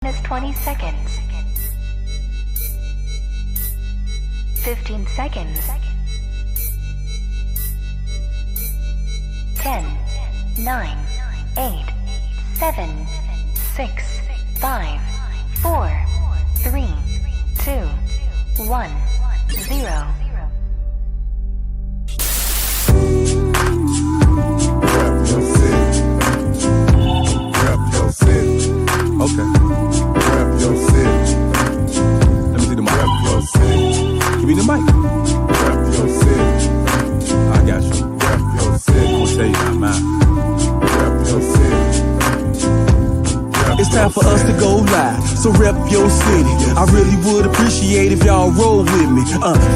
Is 20 seconds. 15 seconds. 10, 9, 8, 7, 6, 5, 4, 3, 2, 1, 0. Okay. Rep your city. Let me see the mic. Rep your city. Give me the mic. Rep your city. I got you. Rep your city. I'm gonna tell you about mine. Rep your city. It's time for us to go live, so rep your city. I really would appreciate if y'all roll with me.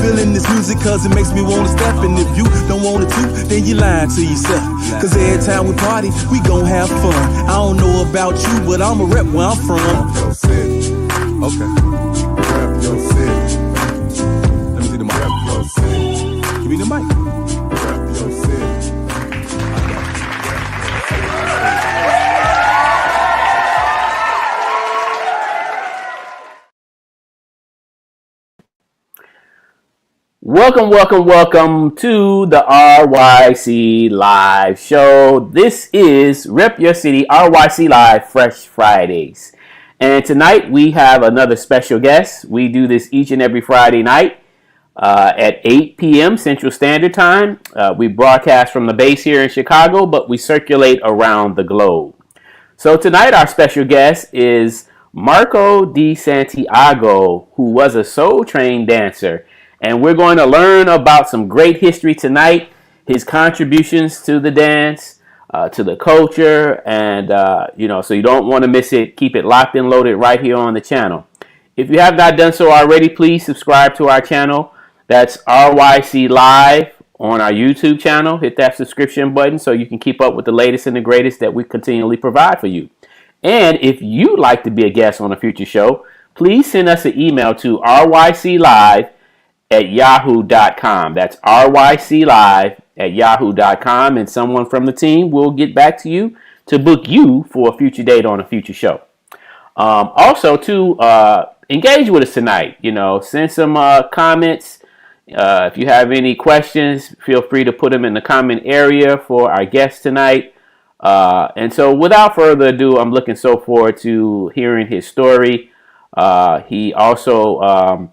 Feeling this music cause it makes me wanna step. And if you don't want it to, then you lying to yourself. Cause every time we party, we gon' have fun. I don't know about you, but I'ma rep where I'm from. Rep your city. Okay. Rep your city. Let me see the mic. Rep your city. Give me the mic. Rep your city. Welcome to the RYC Live Show. This is Rep Your City RYC Live Fresh Fridays. And tonight we have another special guest. We do this each and every Friday night at 8 p.m. Central Standard Time. We broadcast from the base here in Chicago, but we circulate around the globe. So tonight our special guest is Marco de Santiago, who was a soul train dancer. And we're going to learn about some great history tonight, his contributions to the dance, to the culture, and, so you don't want to miss it. Keep it locked and loaded right here on the channel. If you have not done so already, please subscribe to our channel. That's RYC Live on our YouTube channel. Hit that subscription button so you can keep up with the latest and the greatest that we continually provide for you. And if you'd like to be a guest on a future show, please send us an email to ryclive@yahoo.com. That's ryclive@yahoo.com, and someone from the team will get back to you to book you for a future date on a future show. Also, to engage with us tonight, send some comments, If you have any questions, feel free to put them in the comment area for our guest tonight. And so, without further ado, I'm looking so forward to hearing his story. He also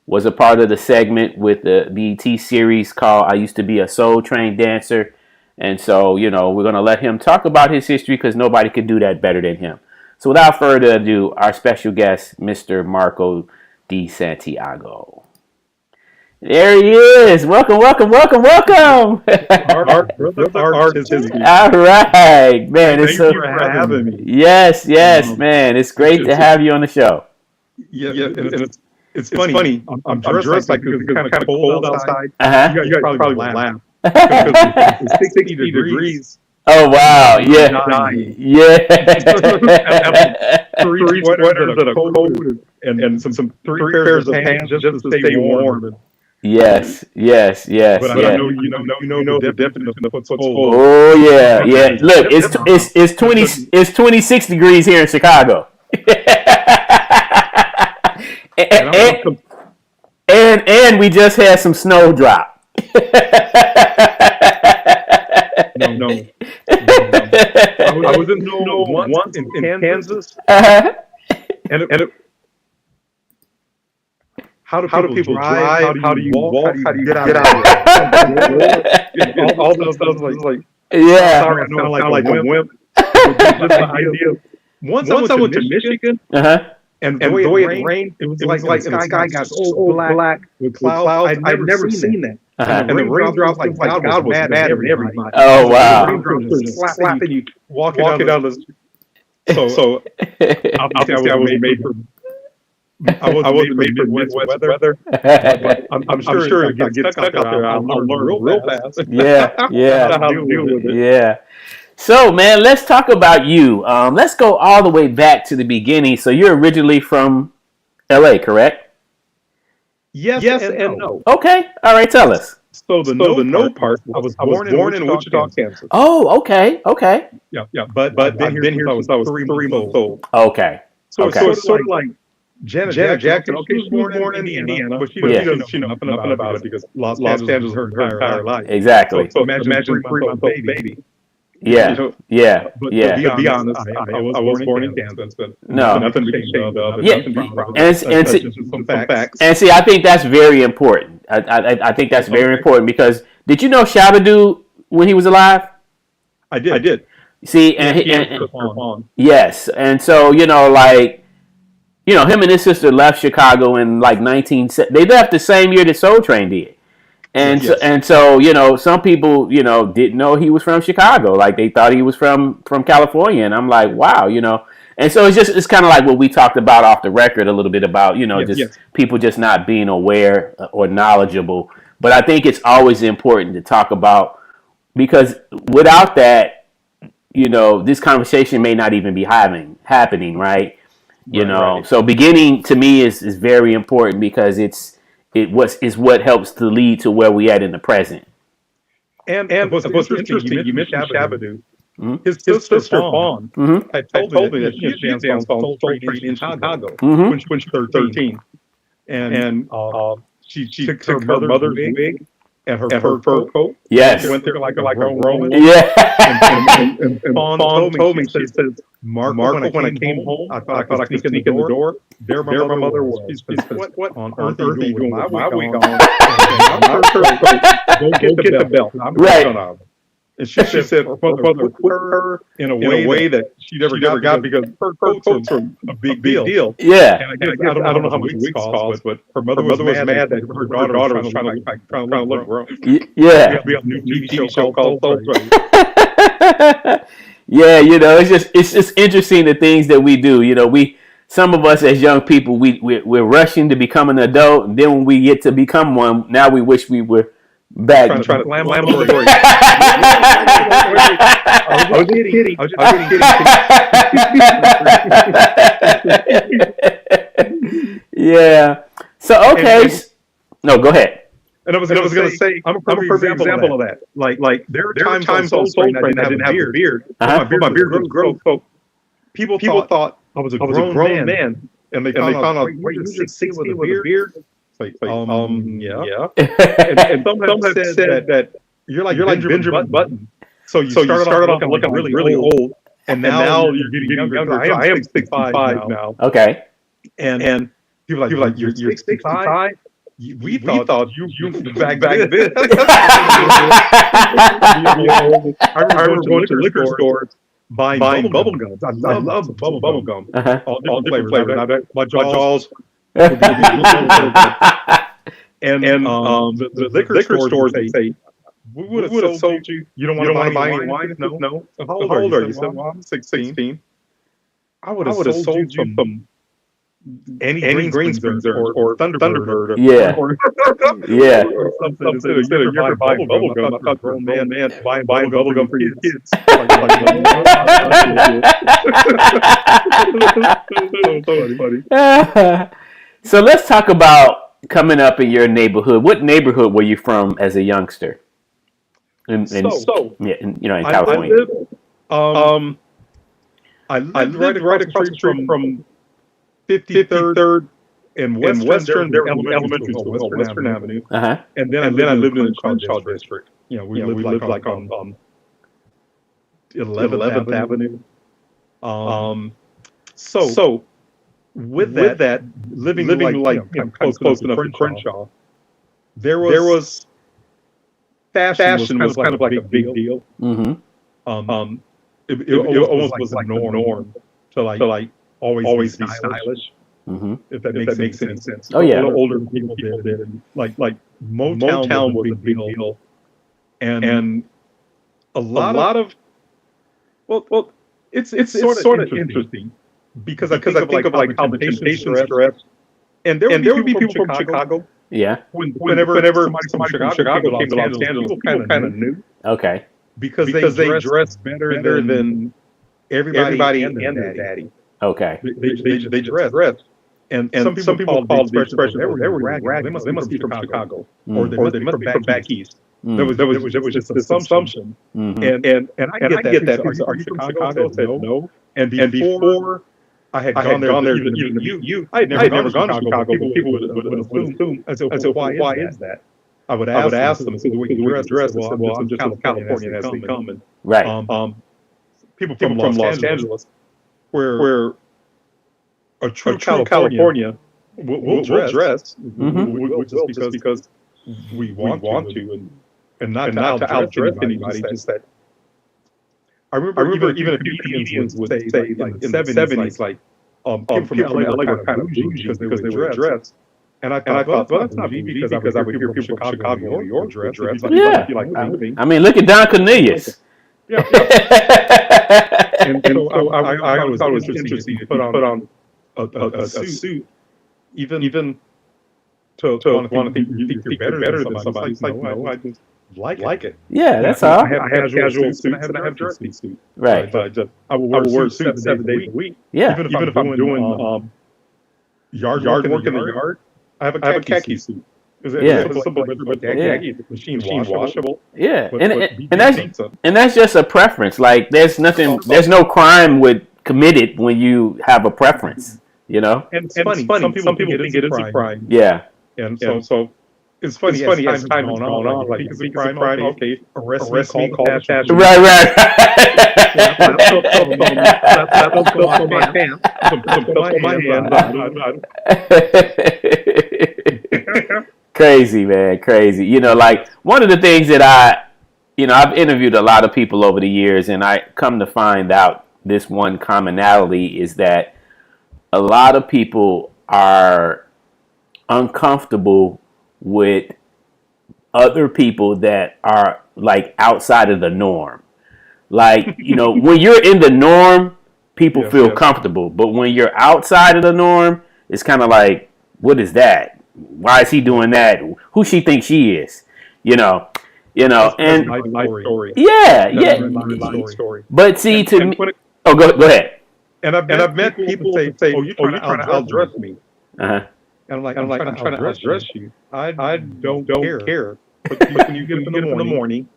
was a part of the segment with the BET series called I Used to Be a Soul Train Dancer. And so, we're going to let him talk about his history because nobody could do that better than him. So, without further ado, our special guest, Mr. Marco D. Santiago. There he is. Welcome, welcome, welcome, welcome. All right, man. Thank you for having me. Yes, man. It's great to have you on the show. Yeah, and it's funny. I'm dressed like because it's kind of cold outside. You guys probably laugh because it's 60 degrees. Oh wow! Yeah. Three sweaters that are cold and some three pairs of pants just to stay warm. Yes. But I know you know the definition of what's cold. Oh yeah. Look, it's 26 degrees here in Chicago. and we just had some snow drop. No. I was in snow once in Kansas. And how do people drive? How do you walk? How do you get out of there? All those stuff like sorry, I sound like a wimp. Just the idea. Once I went to Michigan, and the way it rained, it was like the sky got so black with clouds. I'd never seen that. And the raindrops, like God was mad at everybody. Oh wow! Slapping you, walking down the street. So obviously I wasn't made for. I wasn't made for Midwest weather, but I'm sure if I get stuck out there, I'll learn real fast. Yeah. How to deal with it. Yeah. So, man, let's talk about you. Let's go all the way back to the beginning. So, you're originally from LA, correct? Yes and no. Okay. All right. Tell us. So the no part. I was born in Wichita, Kansas. Oh, okay. Yeah. But I've been here since I was 3 months old. Okay. So it's sort of like Janet Jackson. Okay, she was born in Indiana, but she doesn't know nothing about it because Los Angeles is her entire life. Exactly. So imagine a 3-month baby. Yeah. But to be honest, I was born in Kansas. No. Nothing changed about it. And see, I think that's very important. I think that's very important because did you know Shabba-Doo when he was alive? I did. See, yes, and so him and his sister left Chicago in like they left the same year that Soul Train did. And so some people, didn't know he was from Chicago. Like they thought he was from California. And I'm like, wow, And so it's kind of like what we talked about off the record a little bit about, people just not being aware or knowledgeable. But I think it's always important to talk about because without that, this conversation may not even be happening, right? Right. So beginning to me is very important because it's what helps to lead to where we at in the present. And what's interesting, you mentioned Shabba-Doo. Mm-hmm. His sister Fawn had told me that she danced on Soul Train in Chicago when she was 13. And she took her mother's wig and her fur coat. Yes. She went there like a Roman. Yeah. And Fawn told me, she said, Marco, when I came home, I thought I could sneak in the door. There my mother was. She said, what on earth are you doing with my wig on? Go get the belt. I'm right. And she said, mother put her in a way that she never got because her coats are a big deal. Yeah. And I don't know how much wigs cost, but her mother was mad that her daughter was trying to look grown. Yeah. We have a new TV show called Soul Train. Yeah, it's just interesting the things that we do. Some of us as young people, we're rushing to become an adult, and then when we get to become one, now we wish we were back. Trying to slam laboratory. I was kidding. Yeah. So okay. No, go ahead. And I was going to say, I'm a perfect example of that. Like there are times on Soul Train I didn't have a beard. My beard was grown. So people thought I was a grown man, and they found out, wait, you 60 with a beard? It's like, yeah. And some have said that you're like Benjamin Button. So you started off looking really old, and now you're getting younger. I am 65 now. Okay. And people are like, you're 65? We thought you back then. I remember going to liquor stores buying bubble gums. I love bubble gum. All different flavors. My jaws. And the liquor stores would say, we would have sold you. You don't want to buy any wine? No. So how old are you? Said, well, I'm 16. I would have sold you some any green springs or Thunderbird. Yeah. Yeah. Or something. Instead of you buying bubble gum, I thought, grown man buying bubble gum for your kids. So funny. So let's talk about coming up in your neighborhood. What neighborhood were you from as a youngster? In California. I lived right across the street from 53rd and Western. There was elementary school, Western Avenue. And then I lived in the Crenshaw district. You know, we lived like on 11th Avenue. So with that, living like close enough to Crenshaw, there was fashion was kind of like a big deal. Mm-hmm. It almost was like the norm to like always be stylish. Mm-hmm. If that makes any sense. Oh yeah. Older people did, and like Motown was a big deal, and a lot of well, it's sort of interesting because I think of like how the Temptations dressed, and there would be people from Chicago. Yeah. Whenever somebody from Chicago came to Los Angeles, people kind of knew. Okay. Because they dressed better than everybody and their daddy. Okay. They dressed. And some people called the expression they were ragging. They must be from Chicago, or they must be from back east. There was just an assumption. Mm-hmm. And I get that. Are you from Chicago? I said no. And before I had gone there, even I had never gone to Chicago. People would assume. I said, why is that? I would ask them, so the way you dress. I said, well, I'm just from California, as they come. Right. People from Los Angeles, where a true California will dress, just because we want to, and not to outdress anybody. Just that. I remember even a few comedians would say like in the 70s, like people from LA were kind of bougie because they were dressed. And I thought, well, that's not me because I would hear people from Chicago or New York dress. Yeah. I mean, look at Don Cornelius. Yeah. And so I always thought it was interesting to put on a suit, even to want to think you're better than somebody. It's like, no, I just like it. Yeah, that's all. I have casual suits and I have dressy suits. Right. But I will wear suits 7 days a week. Yeah. Even if I'm doing yard work in the yard, I have a khaki suit. Yeah. Machine washable. Yeah. And that's just a preference. Like there's no crime committed when you have a preference, you know? And it's funny. Some people think it is a crime. Yeah. And so it's funny as time has gone on. Like, it's a crime, okay, arrest me, call the cash. Right. Crazy, man. Crazy. You know, like one of the things that I've interviewed a lot of people over the years, and I come to find out this one commonality is that a lot of people are uncomfortable with other people that are like outside of the norm. Like, you know, when you're in the norm, people feel comfortable. But when you're outside of the norm, it's kind of like, what is that? Why is he doing that? Who she thinks she is? You know, and my story. Yeah. Story. But see, to me, go ahead. And I've met people say, "Oh, you're trying to outdress me." Uh-huh. And I'm like, I'm trying to outdress you. I don't care. But when you get up in the morning,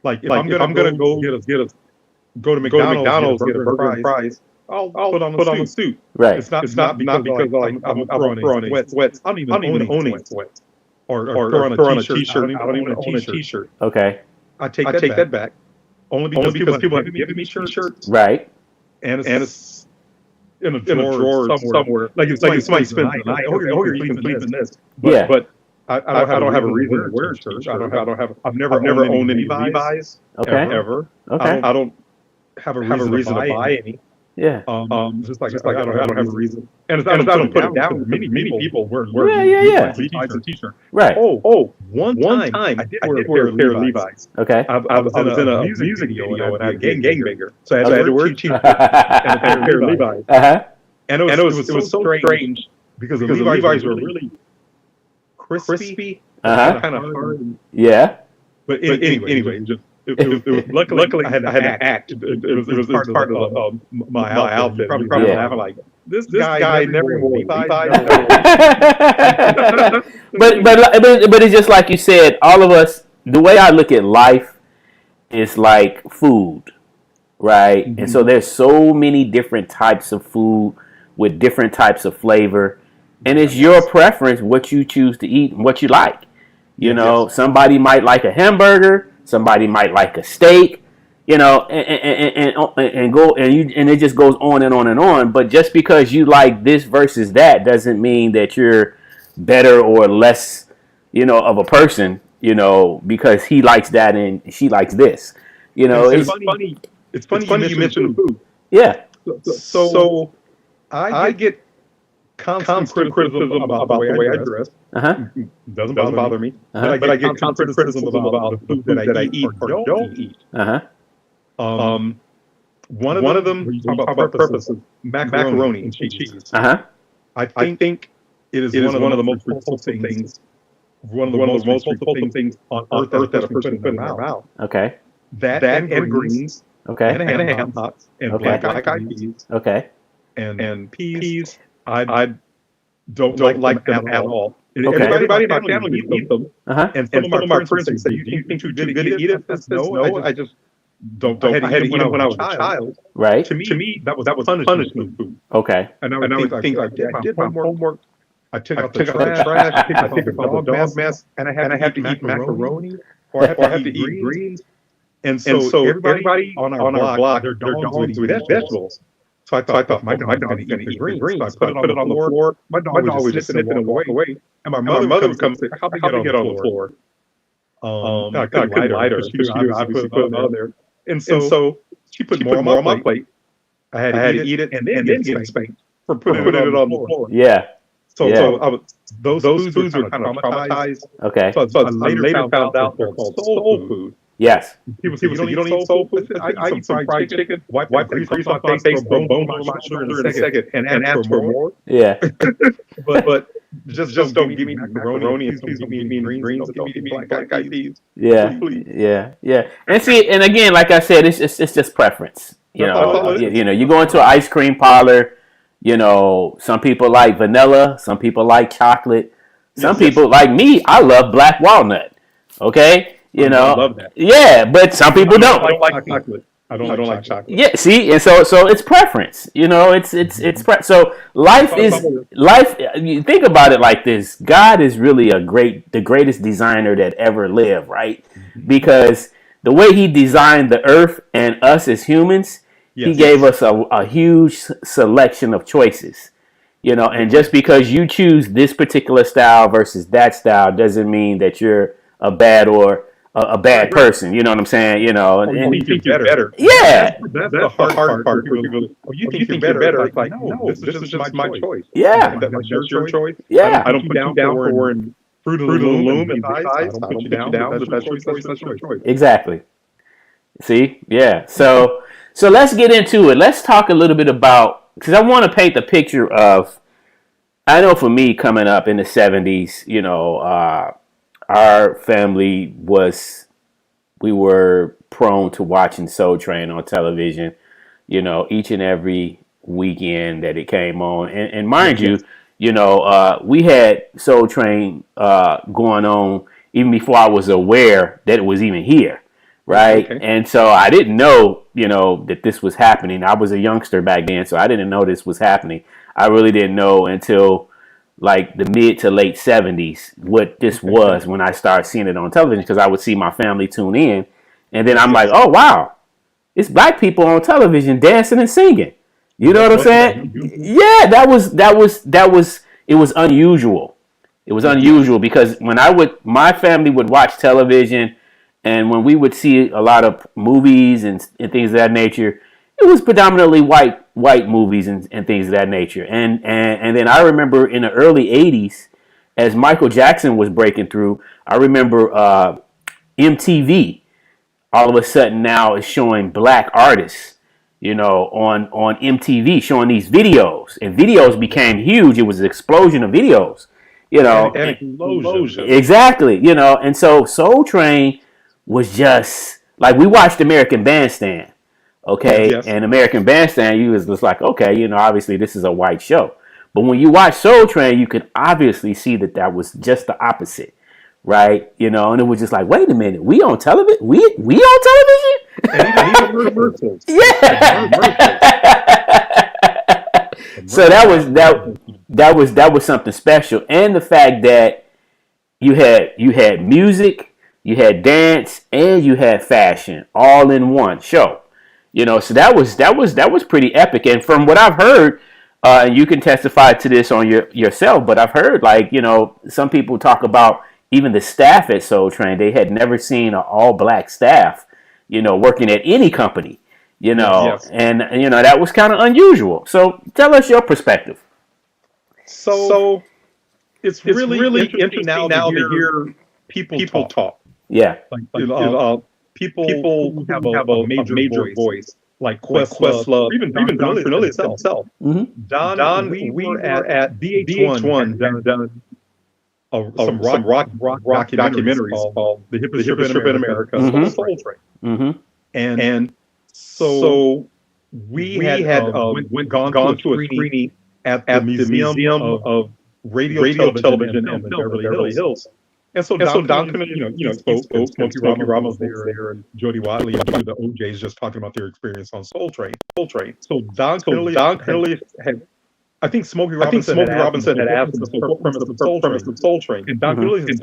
like if I'm gonna go to McDonald's, get a burger and fries, I'll put on a suit. Right. It's not because like I'm throwing on sweats. I don't even own any sweats. Or throw on a t-shirt. I don't even own a t-shirt. Okay. I take that back. Only because people have given me shirts. Right. And it's in a drawer somewhere. Like somebody spends the night. Oh, you're sleeping this. But I don't have a reason to wear a shirt. I've never owned any Levi's. Okay. Ever. Okay. I don't have a reason to buy any. Yeah. Just like I don't have a reason. And I don't put it down. Many people wear yeah. Levi's a t-shirt. Right. One time I did wear a pair of Levi's. Okay. I was in a music video and I had a gangbanger. So I had to wear a t-shirt and a pair of Levi's. Uh-huh. And it was so strange because the Levi's were really crispy, kind of hard. Yeah. But anyway, it was luckily I had an act. It was part of my outfit. Probably laughing like this guy never wore Levi's. but it's just like you said. All of us. The way I look at life is like food, right? Mm-hmm. And so there's so many different types of food with different types of flavor, and it's your preference what you choose to eat and what you like. You know, somebody might like a hamburger. Somebody might like a steak, you know, and it just goes on and on and on. But just because you like this versus that doesn't mean that you're better or less, you know, of a person, you know, because he likes that and she likes this. You know, it's funny. It's funny you mentioned food. Yeah. So I get constant criticism about the way I dress. Doesn't bother me. But I get constant criticism about the food that I eat or don't eat. One of them, you talk about purposes, macaroni and cheese. I think it is one of the most repulsive things. One of the most repulsive things on earth that a person can put in their mouth. Okay. That and greens. Okay. And ham hocks. And black-eyed peas. Okay. And peas. I don't like them at all. Okay. Everybody in my family eats them. And some of my friends say, "You think you're good to eat it?" No, I just don't. I had to eat it when I was a child. Right. To me, that was punishment food. Okay. And I would think I did my homework. I took out the trash. I picked up the dog mess, and I had to eat macaroni, or I have to eat greens. And so everybody on our block, their dogs would eat vegetables. So I thought my dog was going to eat the greens. So I put it on the floor. My dog would just sit and walk away. And my mother would come and say, "How to get on the floor?" I couldn't lie to her. She put it on there. And so she put more on my plate. I had to eat it and then get spanked for putting it on the floor. Yeah. So those foods are kind of traumatized. Okay. So I later found out they're called soul food. Yes. People say, you don't eat soul food? I eat some fried chicken, wipe the grease off my face, throw bone on my shoulder in a second, and ask for more. Yeah. But just don't give me macaroni and please don't give me greens and don't give me black-eyed peas. Yeah. Yeah. And see, and again, like I said, it's just preference. You know, you go into an ice cream parlor. You know, some people like vanilla, some people like chocolate, some people like me. I love black walnut. Okay, you know, I love that. Yeah, but some people don't. I don't like chocolate. I don't like chocolate. Yeah, see, and so it's preference. You know, so life is life. You think about it like this: God is really the greatest designer that ever lived, right? Because the way He designed the earth and us as humans. He gave us a huge selection of choices, you know, and just because you choose this particular style versus that style doesn't mean that you're a bad person. You know what I'm saying? You know, and you think you're better. Yeah, that's the hard part. People, you think you're better? It's like, no, this is just my choice. Yeah, that's your choice. Yeah, I don't put you down for Fruit of the Loom and I don't put you down. That's your choice. Exactly. See, yeah, So let's get into it. Let's talk a little bit about, because I want to paint the picture of, I know for me coming up in the 70s, you know, our family we were prone to watching Soul Train on television, you know, each and every weekend that it came on. And mind you, you know, we had Soul Train going on even before I was aware that it was even here. right? And so I didn't know, that this was happening. I was a youngster back then, so I didn't know this was happening. I really didn't know until like the mid to late 70s what this was when I started seeing it on television, because I would see my family tune in, and then I'm like, oh wow, it's black people on television dancing and singing. You know what I'm saying? Yeah, it was unusual. It was unusual because when my family would watch television, and when we would see a lot of movies and things of that nature, it was predominantly white movies and things of that nature. And then I remember in the early 80s, as Michael Jackson was breaking through, I remember MTV all of a sudden now is showing black artists, on MTV, showing these videos, and videos became huge. It was an explosion of videos, an explosion. Exactly, and so Soul Train was just like, we watched American Bandstand, okay, and American Bandstand, you was just like, okay, obviously this is a white show, but when you watch Soul Train, you could obviously see that was just the opposite. Right, and it was just like, wait a minute, we on television? We on television? And even commercials. Yeah. So that was something special, and the fact that you had music, you had dance, and you had fashion all in one show. So that was pretty epic. And from what I've heard, and you can testify to this on yourself, but I've heard, like, some people talk about even the staff at Soul Train. They had never seen an all-black staff, working at any company, and that was kind of unusual. So tell us your perspective. So it's really interesting now to hear people talk. Yeah, people who have a major voice, like Questlove, even Don Cornelius himself. Mm-hmm. Don, we were at VH1 done some rock documentaries called The Hippest Trip in America, Soul Train. Mm-hmm. And so we had gone to a screening at the Museum of Radio Television in Beverly Hills. And so Don spoke. Smokey Ramos was there, and Jody Watley and the OJs just talking about their experience on Soul Train. So Don clearly had. I think Smokey Robinson had asked him the premise of Soul Train. And Don Cornelius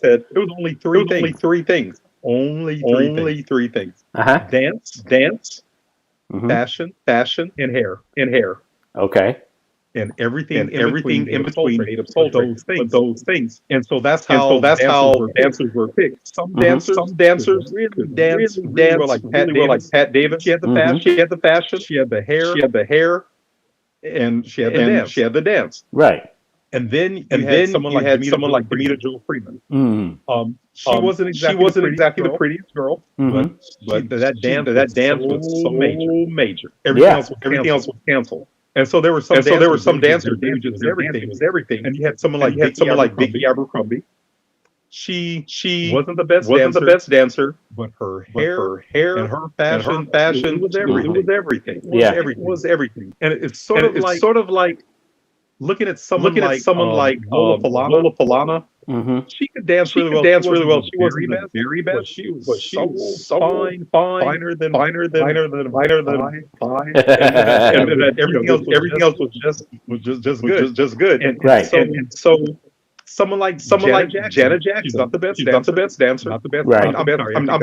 said it was only three things. Only three things. Uh-huh. Dance, fashion, and hair. Okay. And everything in between made up those things. And so that's how dancers were picked. Some dancers really dance like Pat Davis. She had the fashion. She had the hair. And she had the dance. Right. And then you had someone like Benita Jo Freeman. Mm-hmm. She wasn't exactly the prettiest girl, mm-hmm. but that dance was so major. Everything else was canceled. And so there were some dancers who just everything. And you had someone like Vicky Abercrombie. She wasn't the best dancer, but her hair and her fashion was everything. It was everything. And it's sort of like looking at someone like Lola Falana. Mm-hmm. She could dance really well. She wasn't the very best. She was so fine, finer than I. And everything else was just good. And so someone like Janet Jackson. She's not the best dancer. Not the best. Right. I'm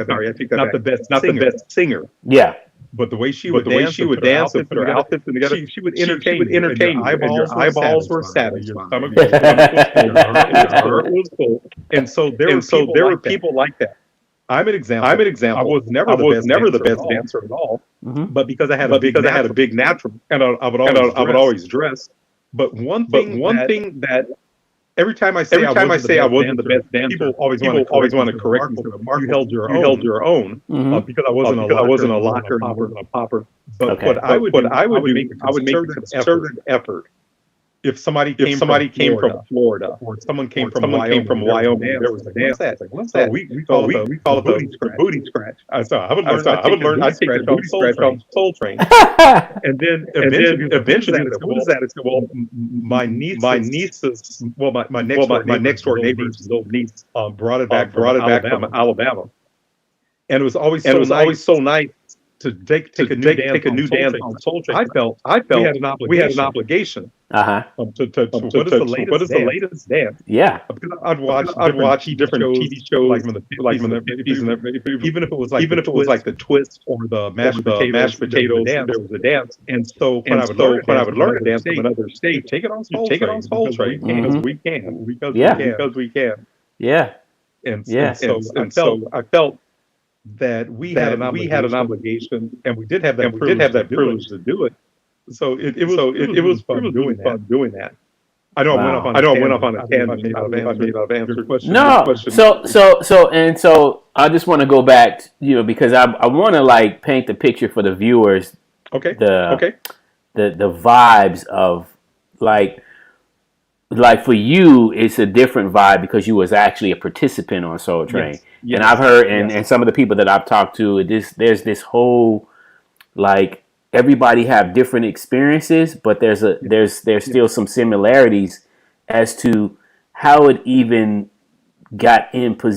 sorry. I take that back. Not the best singer. Yeah. But the way she would dance and put her outfits together, she would entertain you. And your eyeballs were satisfied. Your stomach was full. And so there were people like that. I'm an example. I was never the best dancer at all. Mm-hmm. But because I had a big natural, and I would always dress. But one thing that every time I say I wasn't the best dancer, people always want to correct me. You held your own, mm-hmm. because I wasn't a locker, a popper. But I would make a concerted effort. If somebody came from Florida, or someone came from Wyoming, there was a dance. What's that? We call it the booty scratch. I would learn. I take the booty scratch on Soul Train, and then eventually, what is that? It's well, my niece's, my next door neighbor's little niece brought it back from Alabama. and it was always so nice to take a new dance on Soul Train. I felt we had an obligation what is the latest dance? Yeah. Because I'd watch different TV shows even if it was like the twist or the mashed potatoes, there was a dance. And so when I would learn a dance from another state, take it on Soul Train because we can. Yeah. And so I felt that we had an obligation, and we did have that privilege to do it. So it was fun doing that. I know I went off on a tangent. Maybe I've answered your question. No. So I just want to go back, because I want to like paint the picture for the viewers. Okay. The vibes of like for you, it's a different vibe because you was actually a participant on Soul Train. Yes. And I've heard, and some of the people that I've talked to, there's this whole, like, everybody have different experiences, but there's still some similarities as to how it even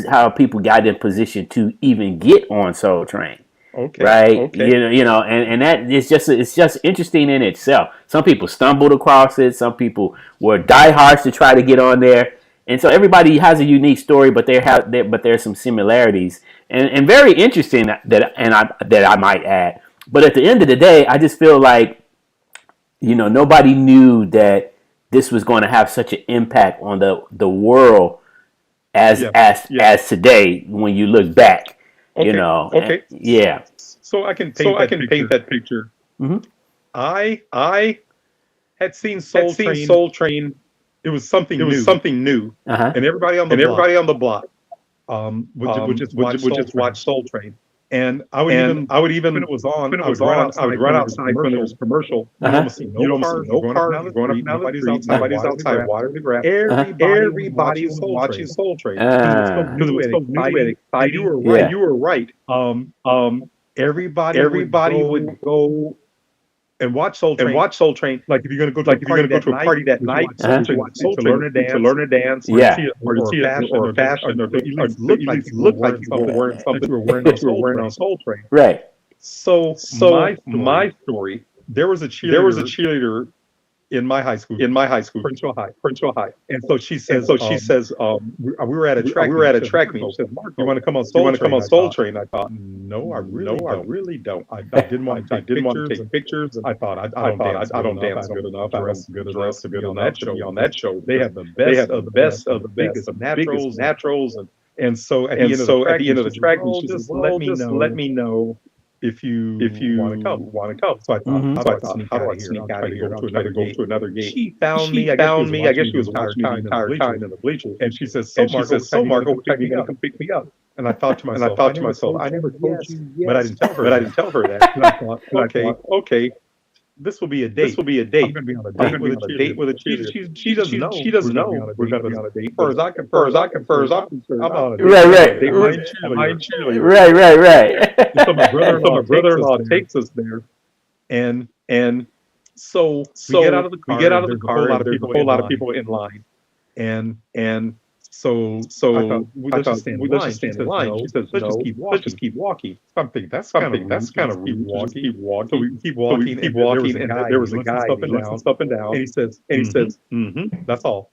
how people got in position to even get on Soul Train. Okay. Right. Okay. And that it's just interesting in itself. Some people stumbled across it. Some people were diehards to try to get on there. And so everybody has a unique story, but there's some similarities and very interesting that I might add. But at the end of the day, I just feel like, nobody knew that this was going to have such an impact on the world as today when you look back. Okay. Okay. Yeah. So I can paint that picture. Mm-hmm. I had seen Soul Train. It was something new. Uh-huh. And everybody on the block would just watch Soul Train. And I would even when it was on, I would run outside when there was a commercial. Uh-huh. You don't see no cars going up down the street. Nobody's outside watering the grass. Everybody's watching Soul Train. Because it was so new and exciting. You were right. Everybody would go and watch Soul Train. Like if you're going to go to a party that night, to learn a dance, or to see a fashion, or it looked like you were wearing something that you were wearing on Soul Train. Right. So my story, there was a cheerleader in my high school, Princeton High. And so she says, we were at a track meet. She says, Mark, you want to come on Soul Train? I thought, no, I really don't. I didn't want to take pictures. I thought, I don't dance good enough. Dress good enough to be on that show. They have the best of the biggest naturals. And so at the end of the track meet, she says, let me know if you want to come. So I thought, how do I sneak out of here? Go to another gate. She found me. I guess she was watching the entire time in the bleachers. And she says, so Marco, come pick me up. And I thought to myself, I never told you yet. But I didn't tell her that. And I thought, okay. This will be a date. I'm going to be on a date with a cheerleader. She doesn't know we're going to be on a date. As far as I'm concerned, I'm on a date. Right. So my brother-in-law takes us there, and so we get out of the car. There's a whole lot of people in line, and so I thought, let's just stand in line. She says, let's just keep walking. I'm thinking that's kind of rude. Keep walking. So we keep walking, and there was a guy up and down, and he says, that's all.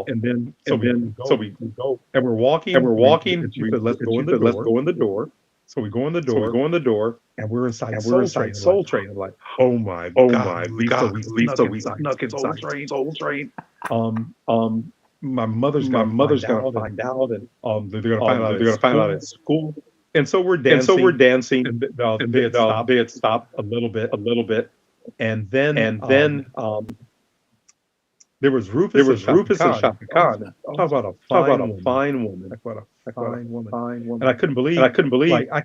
And then we go, and we're walking. And she said, let's go in the door. So we go in the door, and we're inside Soul Train. I'm like, oh my God, Lisa, we snuck inside Soul Train. My mother's gonna find out, and they're gonna find out at school. And so we're dancing. And they had stopped a little bit, and then there was Rufus and Shaka Khan. Talk about a fine woman. And I couldn't believe like I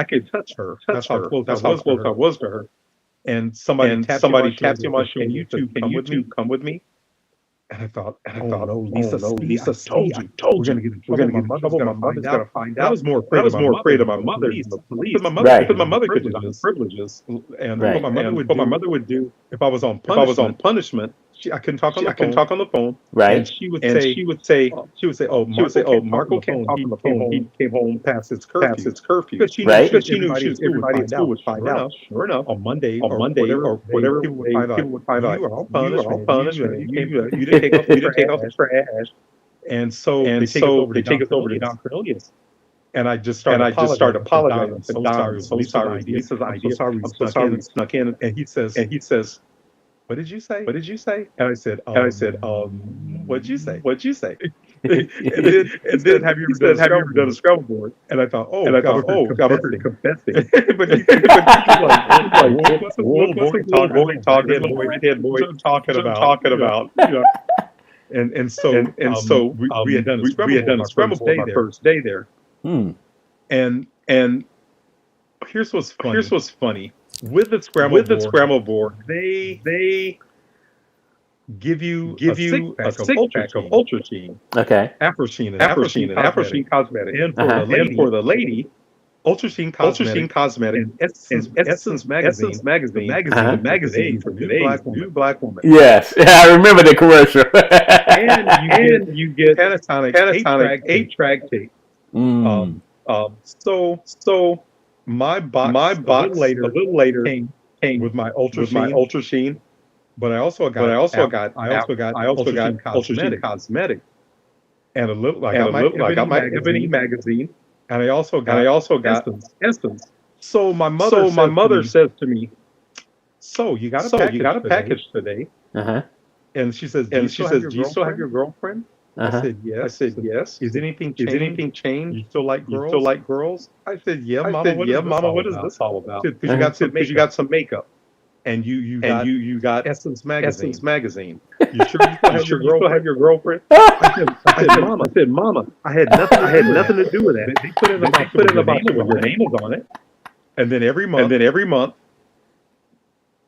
could touch her. That's how close I was to her. And somebody tapped me on my shoulder. Can you two come with me? And I thought, no, Lisa, told you, we're gonna get in trouble. My mother's gonna find out. I was more afraid of my mother than the police. Because my mother could deny privileges, and what my mother would do if I was on punishment, I couldn't talk on the phone. And Right. she would say, "Oh, Marco can't talk on the phone. He came home past his curfew." Because she knew, Right. everybody in school would find out. Sure enough, on Monday or whatever, people would find out, "You are all punished, man. You didn't take off the trash." And so they take us over to Don Cornelius. And I just started apologizing. I'm so sorry. Lisa's idea. I'm so sorry we snuck in. And he says, "What did you say? What did you say?" And I said, "What'd you say? What'd you say?" and then have you ever done a Scrabble board? And I thought, God, we're confessing. But he's like, what's boy talking about? And so we had done a Scrabble board our first day there. And here's what's funny. With the Scrabble board, they give you a six-pack of Ultra Sheen. Okay. Afro-Sheen and Afro-Sheen Cosmetic. And for the lady, Ultra Sheen Cosmetic and Essence Magazine. The magazine for new black woman. Yes, I remember the commercial. and you get Panasonic 8-track tape. So my box a little later came with my Ultra Sheen. But I also got Ultra Sheen Cosmetic, and I got my Ebony magazine, and I also got Essence. So my mother says to me, "So you got a package today?" And she says, "Do you still have your girlfriend?" I said, "Yes." Is anything changed? You still like girls? I said, "Yeah, Mama. What is this all about?" Because you got some makeup. And you got Essence Magazine. You sure you still have your girlfriend? I said, Mama, I had nothing to do with that. They put in the box with your name was on it. And then every month,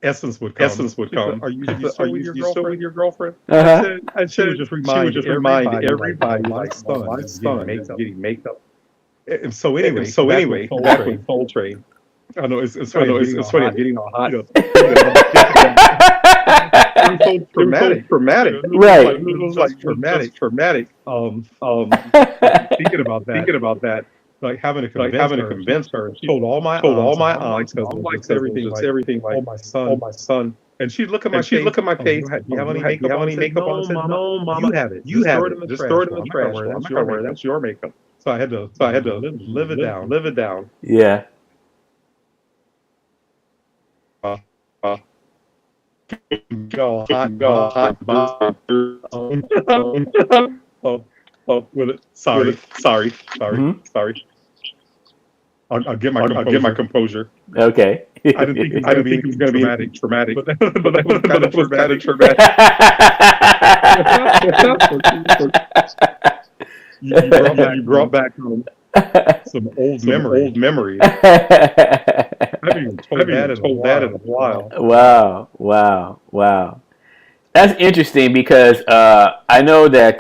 Essence would come. Are you still with your girlfriend? And she would just remind everybody, my son is getting makeup. And so anyway, back with Soul Train. I know it's funny. I'm getting all hot. It was so traumatic. Right. It was like traumatic. Thinking about that, like having to convince her. She told all my aunts, everything. Like, oh my son. And she'd look at my face. Do you have any makeup on? I said, no, Mama. You have it. Just throw it in the trash. I'm not gonna wear that. That's your makeup. So I had to live it down. Yeah. Go hot. With it. Sorry. I'll get my composure. Okay. I didn't think it was going to be traumatic, but that was kind of traumatic. You brought back some old memories. I haven't even told that in a while. Wow. That's interesting because I know that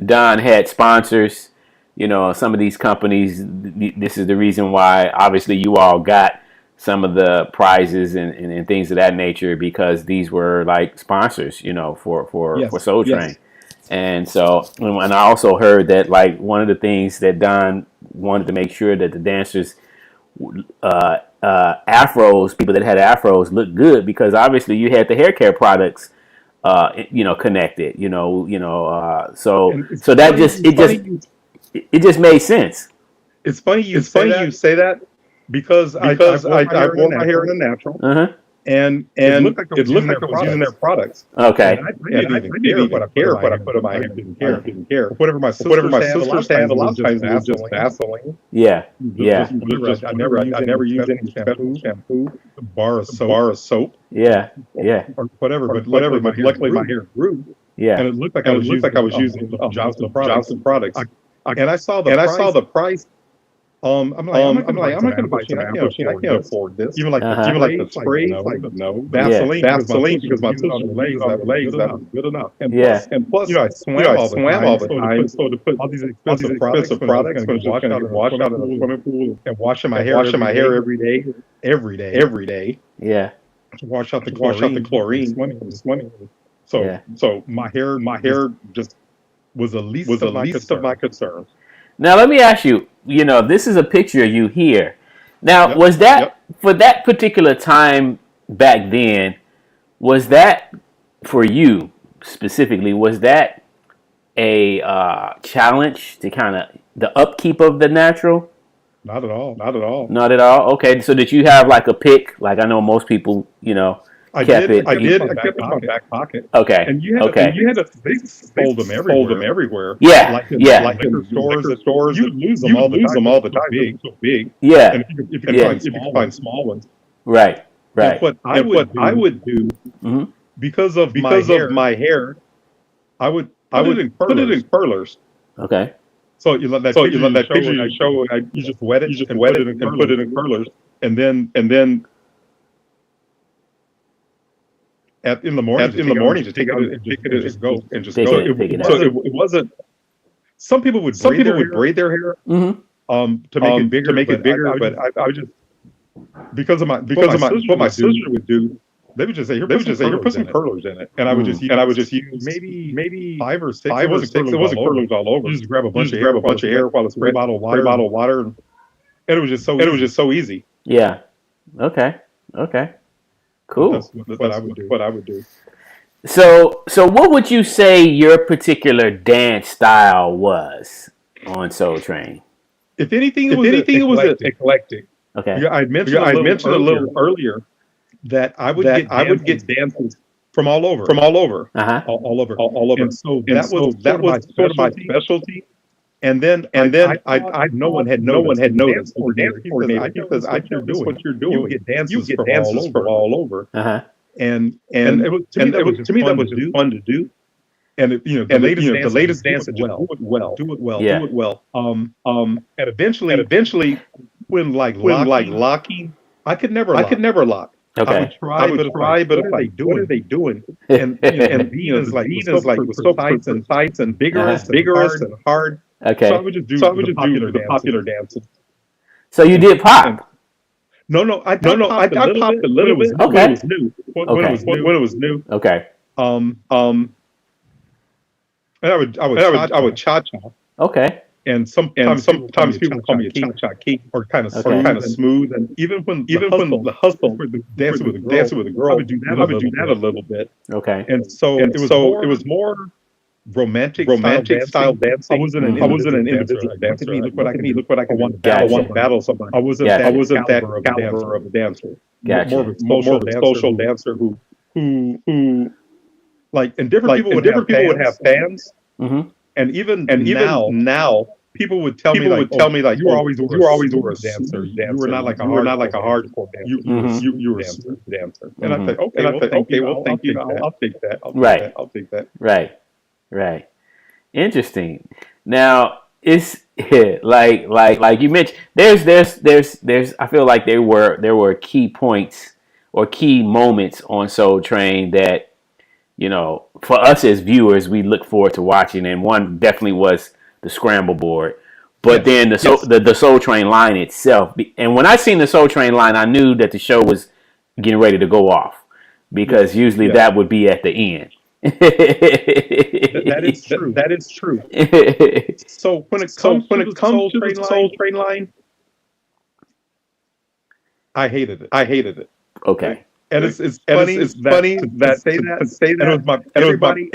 Don had sponsors. You know, some of these companies, this is the reason why, obviously, you all got some of the prizes and things of that nature, because these were like sponsors, you know, for Soul Train. Yes. And so, and I also heard that, like, one of the things that Don wanted to make sure that the dancers, afros, people that had afros, looked good, because obviously you had the hair care products, connected, so it just made sense. It's funny you say that because I wore my hair in a natural. And it looked like I was using their products. Okay. And I didn't even care what I put in my hair. Didn't care. Whatever my sisters had, a lot of times it was just Vaseline. Yeah. I never used any shampoo. A bar of soap. Yeah. Or whatever. But luckily my hair grew. Yeah. And it looked like I was using Johnson products. And I saw the price. I'm not going to buy some Afro-Sheen. I can't afford this. Even like the spray, no Vaseline because my sister legs that was good enough. And plus, I swam all the time. So to put all these expensive products, I'm going to wash out in the swimming pool and washing my hair every day. Yeah. To wash out the chlorine. Swimming. So my hair just was the least of my concerns. Now let me ask you. This is a picture of you here. Now, Yep. was that Yep. for that particular time back then? Was that for you specifically? Was that a challenge to kind of the upkeep of the natural? Not at all. Not at all. Not at all. Okay, so did you have like a pick? Like I know most people, I kept did. it. I did. I kept it in my back pocket. Okay. And you had Okay. to they fold them everywhere. Yeah. Like in, Yeah. like in liquor stores, you lose them all the time. They're so big. Yeah. And if you Yeah. can find small ones. Right. Right. And what I would do Mhm. because of my hair, I would put it in curlers. Okay. So you let that picture you show. You just wet it. You just wet it and put it in curlers, and then in the morning to take it out and just go and just Take go. it So out. it wasn't. Some people would braid their hair Mm-hmm. to make it bigger, but I would just because of what my sister would do. They would just say, "Here, put some curlers in it," and I would just use maybe 5 or 6. It wasn't curlers all over. You just grab a bunch of hair while it's spray bottle of water, and it was just so easy. Yeah. Okay. Okay. Cool. That's what I would do. So what would you say your particular dance style was on Soul Train? If anything, it was eclectic. Okay. Yeah, I mentioned a little earlier that I would get dances from all over. Uh-huh. All over. And so that was sort of my specialty. And then no one had noticed or dance coordinator because I think that's what you're doing. You get dances from all over. Uh-huh. And it was to me that was just fun to do. And the latest dance do it well. And eventually when locking, I could never lock. Okay. I would try, but what are they doing? And Venus was so precise and vigorous and hard. Okay. So I would just do the popular dances. So you did pop. No, I popped a little bit. Okay. When it was new. When it was new. Okay. And I would cha-cha. Okay. And sometimes people call me a cha-cha king or kind of smooth. And even when the hustle for the dancing with a girl, I would do that a little bit. Okay. And so it was more romantic style dancing. I wasn't an individual dancer. I can want to battle somebody. I wasn't that caliber of a dancer. Gotcha. More of a social dancer who like, and different people would have fans. Mm-hmm. And even now, people would tell me like you were always a dancer. You were not like a hardcore dancer. You were a smooth dancer. And I thought, okay, well, thank you. I'll take that. I'll take that. Right. Interesting. Now it's like you mentioned. There's. I feel like there were key points or key moments on Soul Train that, for us as viewers, we look forward to watching, and one definitely was the scramble board. But then the Soul Train line itself, and when I seen the Soul Train line, I knew that the show was getting ready to go off, because usually that would be at the end. That is true. So when it comes to the Soul Train line, I hated it. Okay. And it's funny that say that. And it was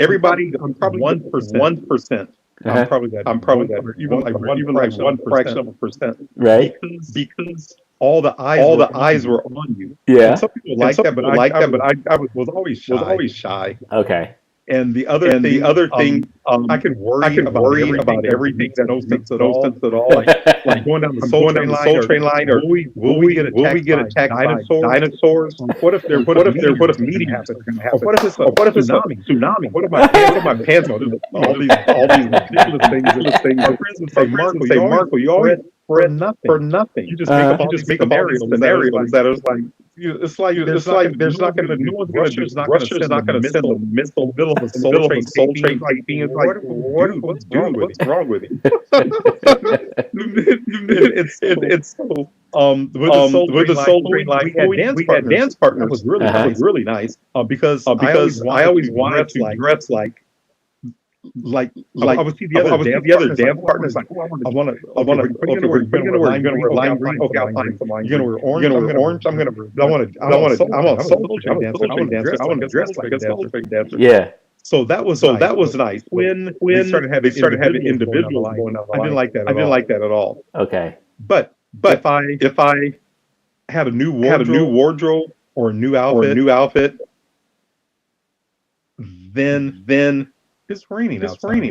everybody. I'm probably 1%. I'm probably that. Even like 1% of a percent. Right. Because all the eyes were on you. Yeah. And some people like that, but I was always shy. Okay. And the other thing, I could worry about everything that no sense at all. Like going down the Soul Train line, or will we get attacked by dinosaurs? What if a meeting happens? What if it's a tsunami? What if my pants go? All these ridiculous things. My friends would say, Marco, you always for nothing. You just make up all these scenarios that is like. It's like there's not going to be Russia's not going to send a missile middle of a Soul Train like being like what's wrong with you? It's so with the Soul Train line, we had dance partners. That was really nice. Because I always wanted to dress like I would see the other dance partners like, oh, I want to. Okay, we're gonna wear lime green. Okay, I'll find some lime. You're gonna wear orange. I want Soul Train dancer. I want to dress like a Soul Train dancer. Yeah. So that was nice. When they started having individuals going on the line, I didn't like that at all. Okay. But if I had a new wardrobe or a new outfit, then it's raining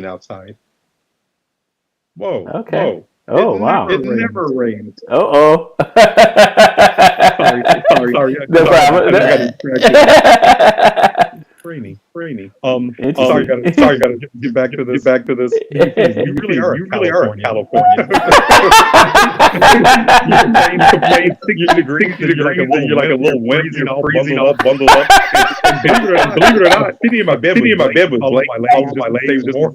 outside. Whoa. Okay. Oh, wow. It never rains. Oh. Sorry. No problem. Rainy. Sorry, gotta get back to this. You really are in California. Complain 60 degrees, you're like a little wimp, freezing all bundled up. And believe it or not, sitting in my bed was like all my legs just warm.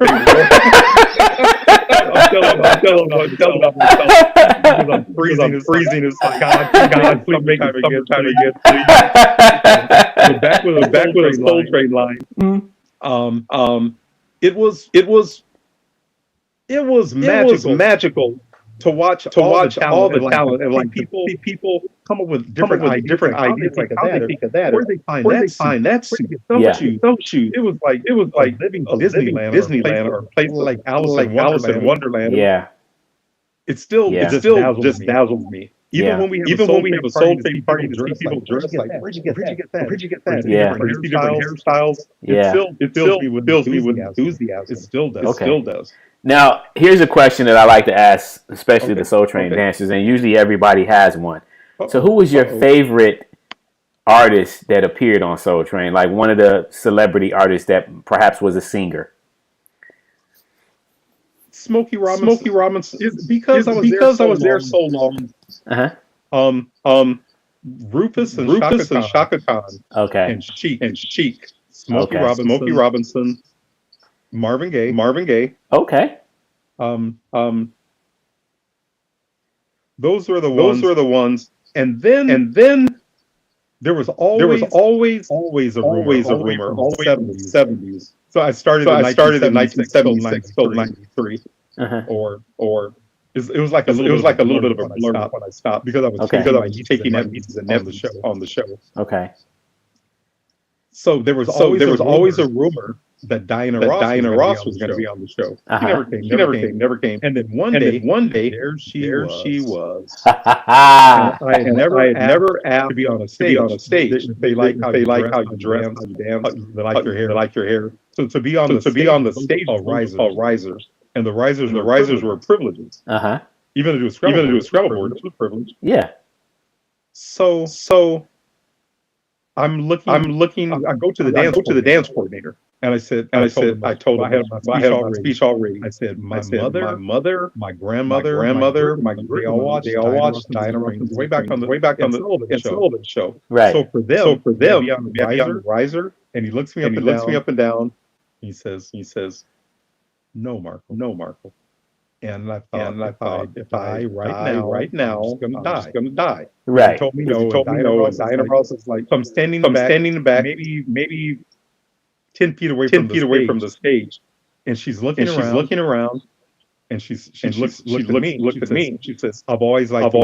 I'm telling myself because I'm freezing. It's like, God, please make it summertime again, please. So back with a Soul Train line. It was magical to watch all the talent and like people come up with different ideas like that. Where they find that suit? It was like living Disneyland or places like Alice in Wonderland. Yeah. It still just dazzles me. Even when we have a Soul Train party, to see people dressed like, where'd you get that? Yeah. Different hairstyles. Yeah. It fills me with enthusiasm. It still does. Okay. Still does. Now, here's a question that I like to ask, especially the Soul Train dancers, and usually everybody has one. So who was your favorite artist that appeared on Soul Train? Like one of the celebrity artists that perhaps was a singer? Smokey Robinson. Because I was there so long. Rufus and Shaka Khan. Okay. And Chic. Smokey Robinson. Marvin Gaye. Okay. Those were the ones. And then there was always a rumor. All the 70s. So I started in 1976 till 93. Or it was like a little bit of a blur when I stopped because I was taking MDs on the show. Okay. So there was always a rumor that Diana Ross was going to be on the show. She never came. And then one day, there she was. I had never asked to be on a stage. They like how you dance, they like your hair. So to be on the stage, risers. And the risers were privileges. Even to do a Scrabble board, it was a privilege. Yeah. So I'm looking. I go to the dance coordinator, and I told him I had my speech all ready. I said my mother, my grandmother, they all watched Diana Ross way back on the Sullivan show. Right. So for them, be on the riser, and he looks me up and down. He says, no, Marco. And I thought, if I right now, I'm just gonna die. Right. He told me no. Diana Ross is like, so I'm standing in the back, maybe 10 feet away from the stage, and she's looking around, and she looked at me. She says, I've always liked the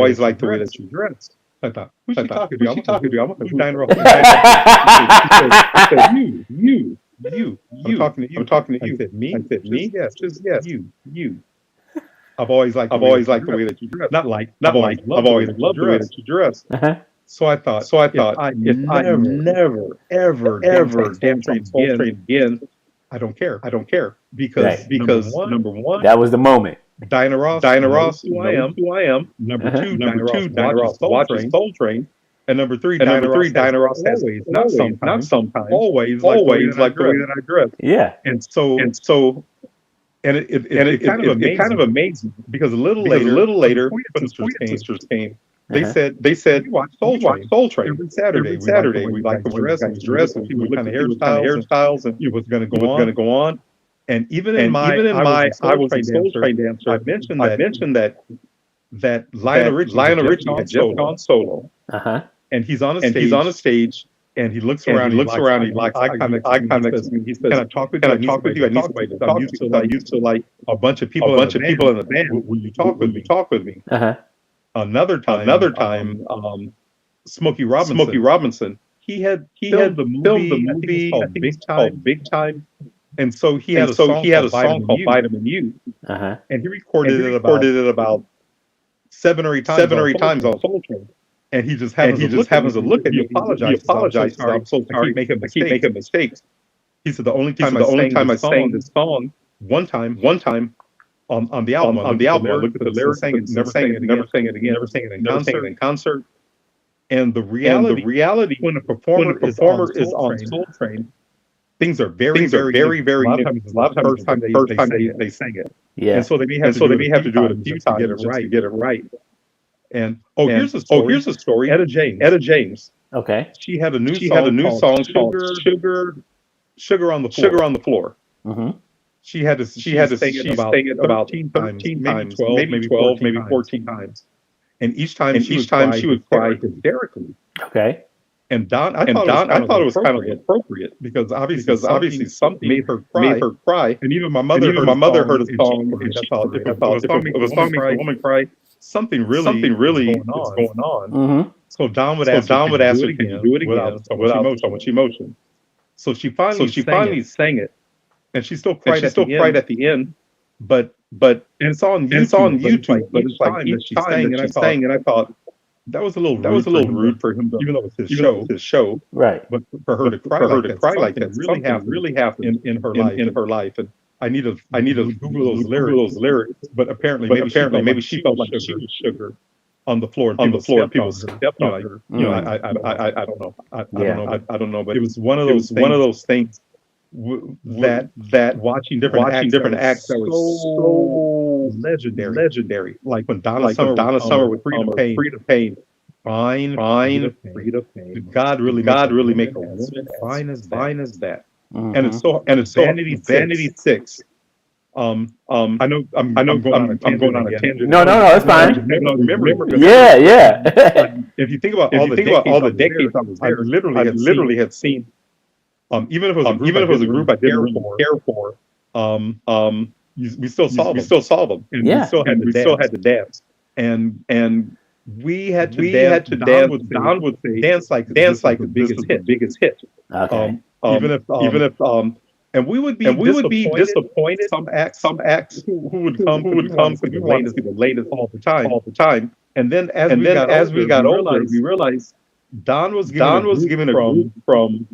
way that you dress. I thought, who's she talking to? I'm Diana Ross. She said, you. I'm talking to you. I said, me? Yes, you. I've always liked the way that you dress. Not like, I've always loved the way that you dress. So I thought, if I never ever dance on Soul Train again, I don't care. Because number one, that was the moment. Diana Ross, who I am. Number two, Diana Ross watches Soul Train. And number three, Diana Ross has not sometimes, always like the way that I dress. Yeah. And it kind of amazed me because a little later, sisters came. They said, we watch Soul Train every Saturday. We like the dress, and people kind of hairstyles, and what's going to go on. And even in my I was a Soul Train dancer. I mentioned that that Lionel Richie had just gone solo, and he's on a stage, and he looks around, he likes eye contact. He says, "Can I talk with you? I need somebody to talk to. I'm used to like a bunch of people in the band. Will you talk with me?" Another time, Smokey Robinson. He had filmed the movie. I think it's called Big Time. And so he had a song called Vitamin U, and he recorded it about 7 or 8 times on Soul Train. And he just happens to look at me. He apologized. I'm so sorry. I keep making mistakes. He said the only time I sang this song, one time on the album, I looked at the lyrics, never sang it again, never sang it in concert. And the reality when a performer is on Soul Train, things are very new. A lot of times, the first time they sang it. Yeah. And so they may have to do it a few times to get it right. And here's a story. Etta James. Okay. She had a new song called Sugar on the Floor. She had to sing it about 13 times, maybe 12, maybe 14 times. And each time she would cry hysterically. Okay. And I thought it was kind of appropriate because obviously something made her cry. And even my mother heard a song and she thought if it was a song makes a woman cry, something really is going on. So Don would ask her to do it again without so much emotion. So she finally sang it, and she still cried at the end. But it's on YouTube. But it's like each time that she sang, and I thought that was a little rude for him, even though it was his show. Right. But for her to cry like that really happened in her life. And I need to Google those lyrics. But apparently maybe she felt like she was sugar on the floor, and people stepped on her. I don't know. I don't know. But it was one of those things that watching different acts that was so legendary. Like when Donna Summer with Free to Pain. Fine. Free to Pain. Did God really make a woman fine as that? And it's so Vanity 6. I know I'm going on a tangent. No, it's fine. Remember, yeah. If you think about all the decades I was there, I literally had seen. Even if it was a group I didn't care for, we still saw them, and we still had to dance, and we had to dance. Don would say dance like the biggest hit. Okay. Even if and we would be disappointed. Some acts who would come because we wanted to see the latest all the time. And then as we got older, we realized Don was given a group from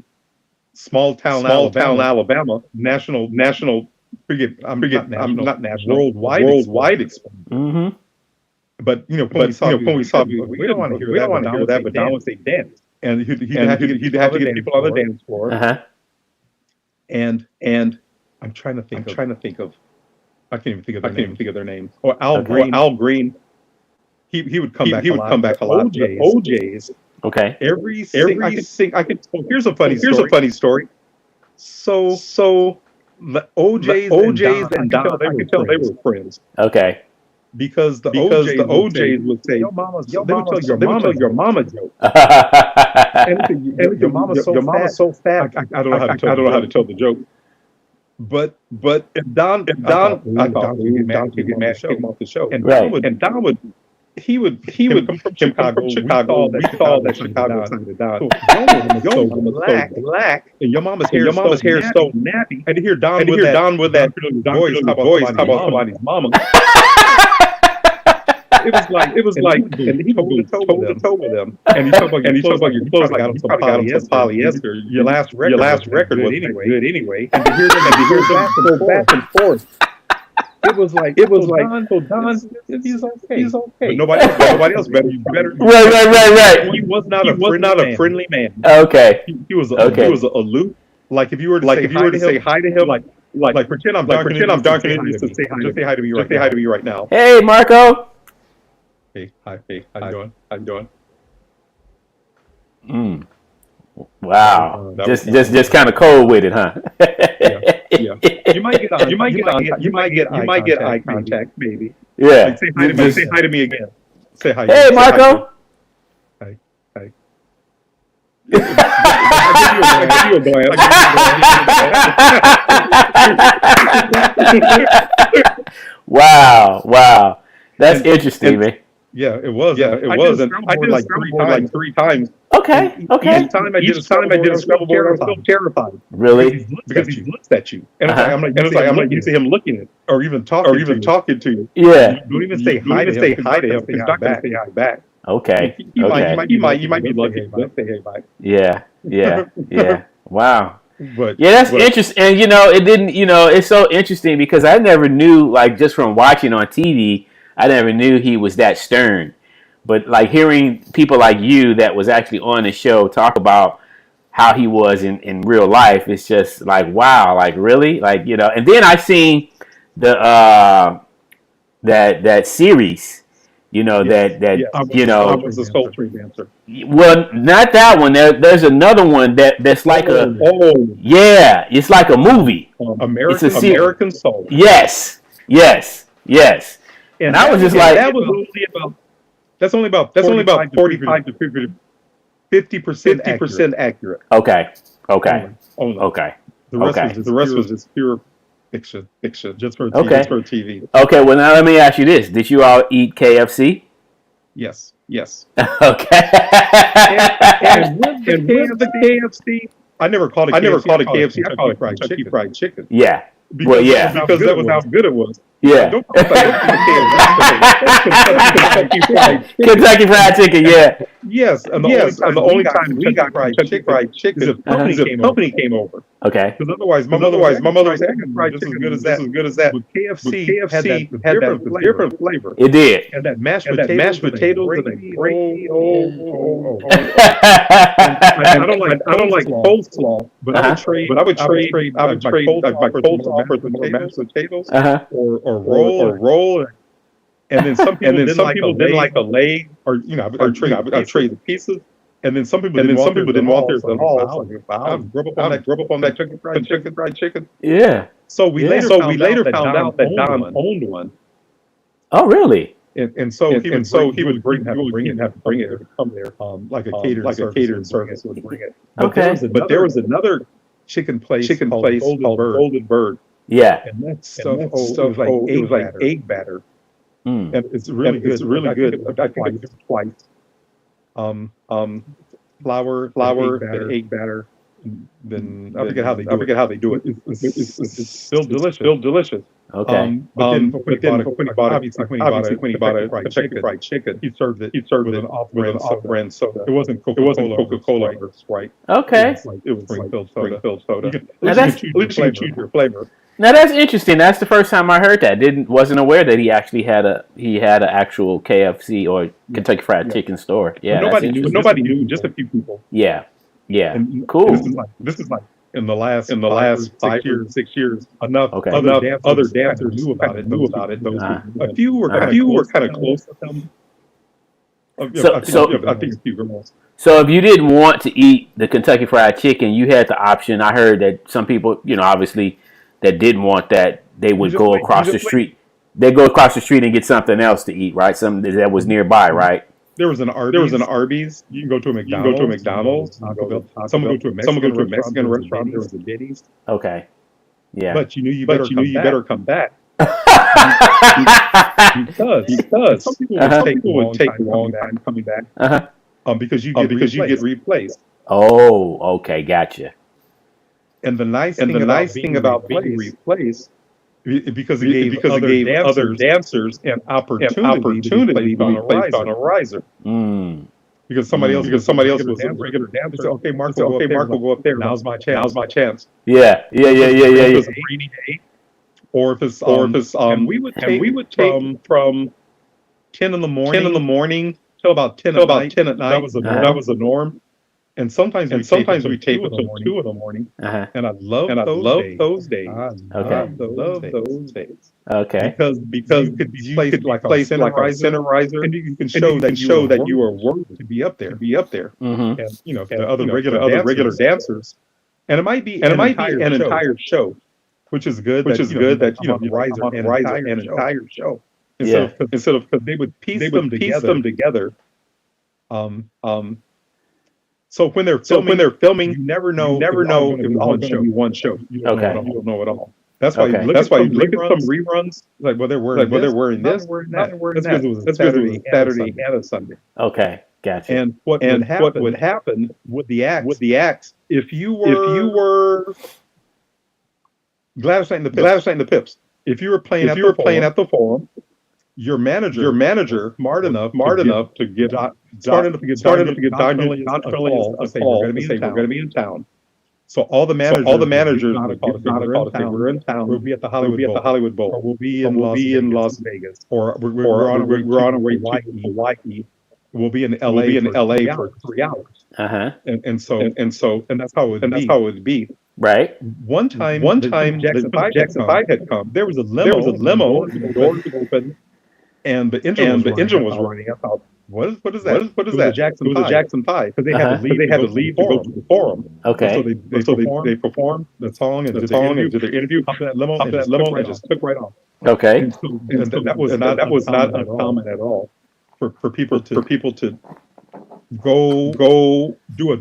small town Alabama, national. I'm not national. Worldwide exposure. But when we saw, we don't want to hear that. But Don would say dance, and he'd have to get people on the dance floor. And I'm trying to think of. I can't even think of their names. Or Al Green. He would come back a lot. OJ's. Okay. Every I could. Here's a funny story. So the OJ's and Don, I could tell they were friends. Okay. Because the OJ's would say, they would tell your mama joke. And your mama's so fat. I don't know how to tell the joke. But if Don could get mad, kick him off the show. And Don would. He would come from Chicago. We saw that Chicago side of Don. Your mama so black, and your mama's hair is so nappy. And to hear Don with that voice about somebody's mama. It was like, and he told with them. And he talked about your clothes like some polyester. Your last record was good anyway. And to hear them go back and forth. It was like Don, he's okay. But nobody else better. Right. He was not a friendly man. Okay. He was aloof. Like if you were to say hi to him, like pretend I'm darkening you to say hi. Just say hi to me right now. Say hi to me right now. Hey, Marco. Hey, how you doing? Wow. Just kind of cold with it, huh? Yeah. You might get eye contact, maybe. Yeah. Like, say hi to me. Say hi to me again. Say hi. Hey, Marco. Hi. I give you a glance. Wow. That's interesting, man. Yeah, it was. Yeah, it was. And I did like three times. Okay. Each time I did a Scrabble board, I was still terrified. Really? Because he looks at you, and I'm like used to him looking at, or even talking to you. Yeah. Don't even say hi to him. He's not gonna say hi back. Okay. You might be lucky to say hey bye. Yeah. Wow. But that's interesting. And it didn't. It's so interesting because I never knew, like, just from watching on TV, I never knew he was that stern. But like hearing people like you that was actually on the show talk about how he was in real life, it's just like, wow, like really, like, And then I seen the that series, I was a sultry dancer. Well, not that one. There's another one that's like it's like a movie. American Soul. Yes. And I was just like, that's only about 45 to 50% accurate. Okay. Only. Okay. The rest was just pure fiction, just for TV. Okay, well now let me ask you this: did you all eat KFC? Yes. Okay. and with the KFC, I never called it KFC. I called it fried chicken. Yeah. Because that was how good it was. Yeah. Don't call it Kentucky Fried Chicken. Yeah. Yes, and the only time we got fried chicken is if the company came over. Okay. Because otherwise, my mother was saying fried chicken as good as that. But KFC had that different flavor. It did. And that mashed potatoes and a gravy. I don't like coleslaw, but I would trade my coleslaw for some more mashed potatoes or roll. And then some people didn't like a leg, or I'd trade the pieces. And then some people didn't want theirs at all. I grew up on that Kentucky Fried Chicken. Yeah. So we later found out that Don owned one. Oh, really? And so he would bring it come there, like a catered service would bring it. But there was another chicken place called Golden Bird. Yeah. And that stuff was like egg batter. And it's really good. I think it's twice. Flour, egg batter. Then I forget how they do it. It's still delicious. Okay. But then when he bought a Kentucky Fried Chicken, he served it with an off-brand soda. It wasn't Coca-Cola or Sprite. Okay. It was Springfield soda. At least you can choose your flavor. Now that's interesting. That's the first time I heard that. Wasn't aware that he actually had an actual KFC or Kentucky Fried Chicken store. Yeah, nobody knew. Just a few people. Yeah. And cool. This is like in the last 6 years. Enough other dancers knew about it. A few were kind of close to them. I think a few girls. So if you didn't want to eat the Kentucky Fried Chicken, you had the option. I heard that some people, obviously, that didn't want that, they would go across the street. They go across the street and get something else to eat, right? Something that was nearby, right? There was an Arby's. You can go to a McDonald's. Some go to a Mexican restaurant. There was a Denny's. Okay. Yeah. But you knew you better come back. Because some people would take a long time coming back. Because you get replaced. Oh, okay, gotcha. And the nice thing about being replaced, because it gave other dancers an opportunity to be placed on a riser. Because somebody else was a regular dancer. Said, okay, Mark will go up there. Now's my chance. Yeah. If it's a rainy day, or if it's and we would take from 10 in the morning till about 10 at night. That was the norm. And sometimes we tape it till 2 in the morning. And I love those days. Okay. Because you could be placed like a center riser, and you can show that you are worthy to be up there. Mm-hmm. And the other regular dancers, and it might be an entire show, which is good. That I'm on riser an entire show. instead of they would piece them together. So when they're filming, you never know if it's all going to be one show. You don't know it all. That's why you look at some reruns. Like, well, they're wearing this. That's because it was a Saturday and a Sunday. Okay, gotcha. And what would happen with the acts? If you were Gladys Knight and the Pips, if you were playing at the Forum, your manager smart enough to get Don Cornelius a call to say we're going to be in town. So all the managers we're in town. We'll be at the Hollywood Bowl. Or we'll be in Las Vegas. Or we're on our way to Hawaii. We'll be in LA for 3 hours. And that's how it would be. Right. One time Jackson 5 had come. There was a limo. The doors were open. And the engine was running. I thought, what is that? What is that? It was a Jackson 5 because they had to leave to go to the Forum. Okay. So they performed the song and did their interview. Hopped in that limo and just took right off. Okay. And that was not uncommon at all for people to go do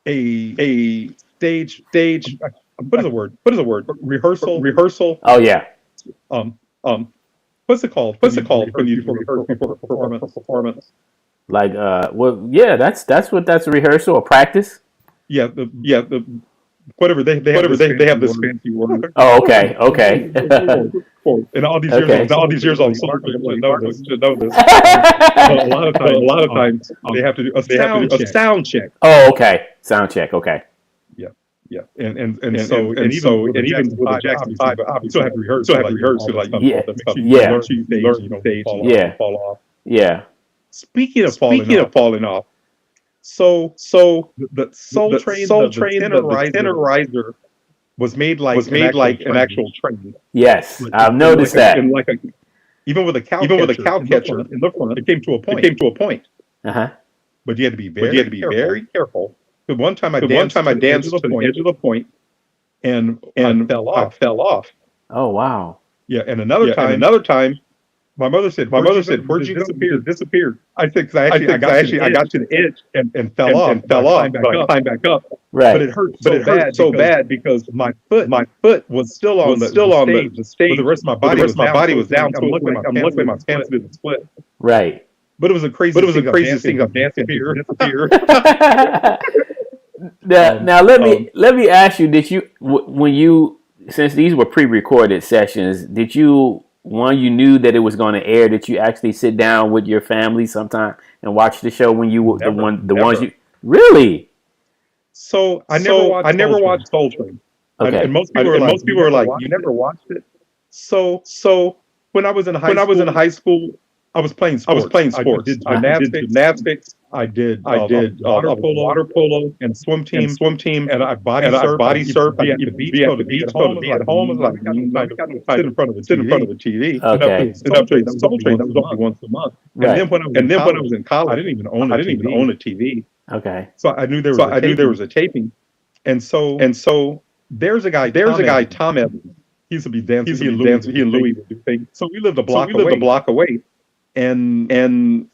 a stage. What is the word? Rehearsal. Oh yeah. What's it called? When you rehearse before performance? Like well, yeah, that's a rehearsal or practice. Yeah, whatever they have this fancy word. Oh, okay. And all these years, I'm sorry, should know this. But a lot of times they have to do a sound check. Oh, okay. Sound check. Okay. Yeah, and even with the Jackson 5, you still have to rehearse. Like fall off. Yeah. Speaking of falling off, so the Soul Train, the tenorizer was made like an actual train. Yes, I've noticed that. Even with a cow catcher in the front, it came to a point. But you had to be very careful. One time I danced to the edge of the point, and I fell off. Oh wow! Yeah, and another time, my mother said, "Where'd you disappear?" I said, "Because I got to the edge and fell off. But I climbed back up. Right. But it hurt so bad because my foot was still on the stage, but the rest of my body was down. So I'm looking at my pants didn't split. Right. But it was a crazy thing of dancing here. Now let me ask you: did you when you, since these were pre-recorded sessions, did you, when you knew that it was going to air, did you actually sit down with your family sometime and watch the show when you were the ones you really? So I never watched Soul Train. Okay. And most people were like, you never watched it. So when I was in high school, I was playing sports. I did gymnastics. I did water polo and swim team, and I body surfed. Be at the beach. At home. It was like sit in front of the TV. Okay. And up to Soul Train, that was only once a month. Right. And then when I was in college, I didn't even own a TV. Okay. So I knew there was a taping, and so there's a guy, Tom Evans. He used to be dancing. He and Louis would do things. So we lived a block away. And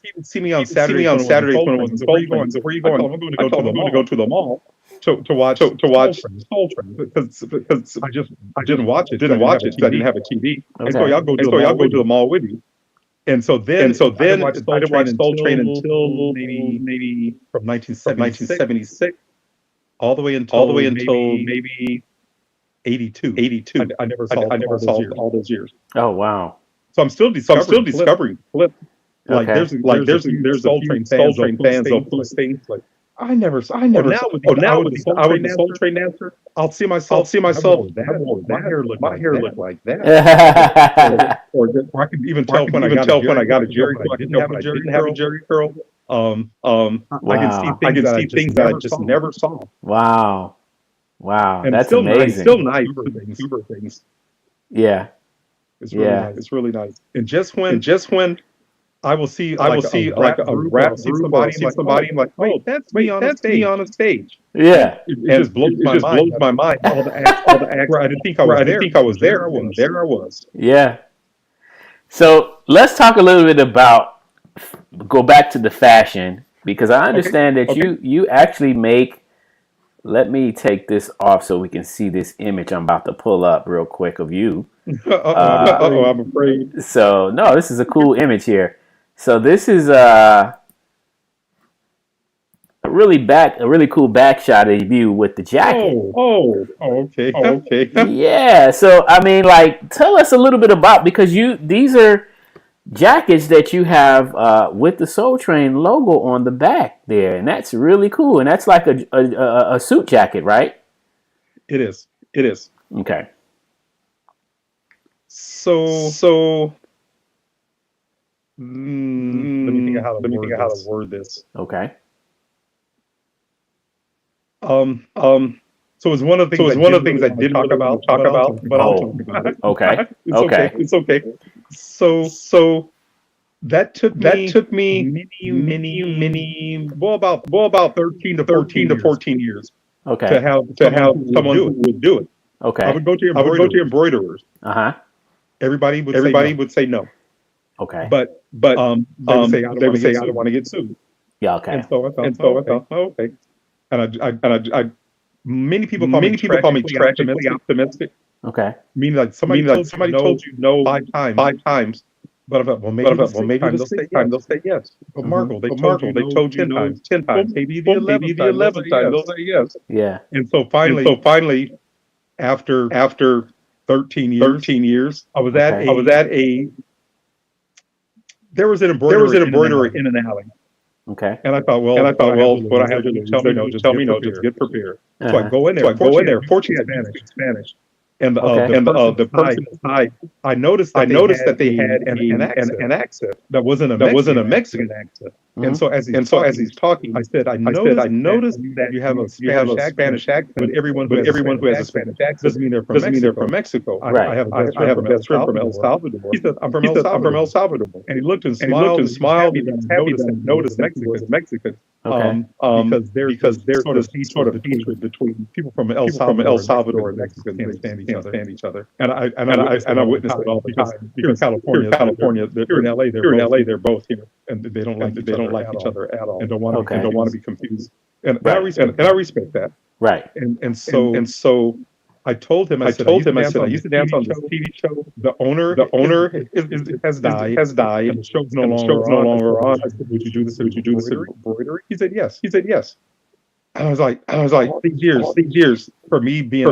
he would see me on Saturday when it was Soul Train. So where are you going? I'm going to go to the mall to watch Soul Train because I didn't watch it because I didn't have a TV. Okay. And so I'll go to the mall with you. And so then I didn't watch Soul Train until maybe from 1976 all the way until maybe 82. I never saw all those years. Oh wow. So I'm still discovering clips. Like there's Soul Train fans of those things. Like I never. Now with the Soul Train answer, I'll see myself. My hair looked like that. or I can even tell when I got a Jerry curl. I didn't have a Jerry curl. I can see things that I just never saw. Wow. And that's still amazing. Still nice super things. Yeah. It's really nice. It's really nice. And just when I will see like a rap, see somebody, I'm like, wait, that's me on a stage. Yeah. It just blows my mind. All the acts where I didn't think I was there. I was. Yeah. So let's talk a little bit about go back to the fashion because I understand that you actually make. Let me take this off so we can see this image I'm about to pull up real quick of you. I'm afraid. So no, this is a cool image here. So this is a really cool back shot of you with the jacket. Okay. Okay. Yeah. So I mean, like, tell us a little bit about because these are jackets that you have with the Soul Train logo on the back there, and that's really cool. And that's like a suit jacket, right? It is. It is. Okay. So let me think of how to word this. Okay. So it's one of the things I did talk about, but I'll talk about it. Okay. It's okay. So that took me about 13 to 14 years Okay. to have someone who would do it. Okay. I would go to embroiderers. Uh-huh. Everybody would say no. Okay. But they would say I don't want to get sued. Yeah. Okay. And so I thought, okay. And I many people call me tragically optimistic. Okay. Meaning like somebody told you no 5 times. But I thought, well, maybe the 6th time they'll say yes. But Marco, they told you no 10 times. Maybe the 11th time they'll say yes. Yeah. And so finally, after 13 years, I was at a there was an embroidery in an alley. Okay. And I thought, what I have to do, tell me no, just get prepared. So I go in there. Fortunately, I Spanish. And the person inside, I noticed that they had an accent that wasn't a Mexican accent. Mm-hmm. And so as he's talking, I said, I noticed that you have a Spanish accent, but everyone who has a Spanish accent doesn't mean they're from Mexico. Right. I have a best friend from El Salvador. He said, I'm from El Salvador. And he looked and smiled. Happy that noticed Mexicans. Okay. Because there's sort of hatred between people from El Salvador and Mexicans can't stand each other. And I witnessed it all the time. Here in California, here in LA, they're both here, and they don't like each other at all, and don't want to be confused. And I respect that. Right. And so I told him, I said, I used to dance on this TV show. The owner has died, and the show's no longer on. I said, would you do this embroidery? He said yes. And I was like, all these years for me being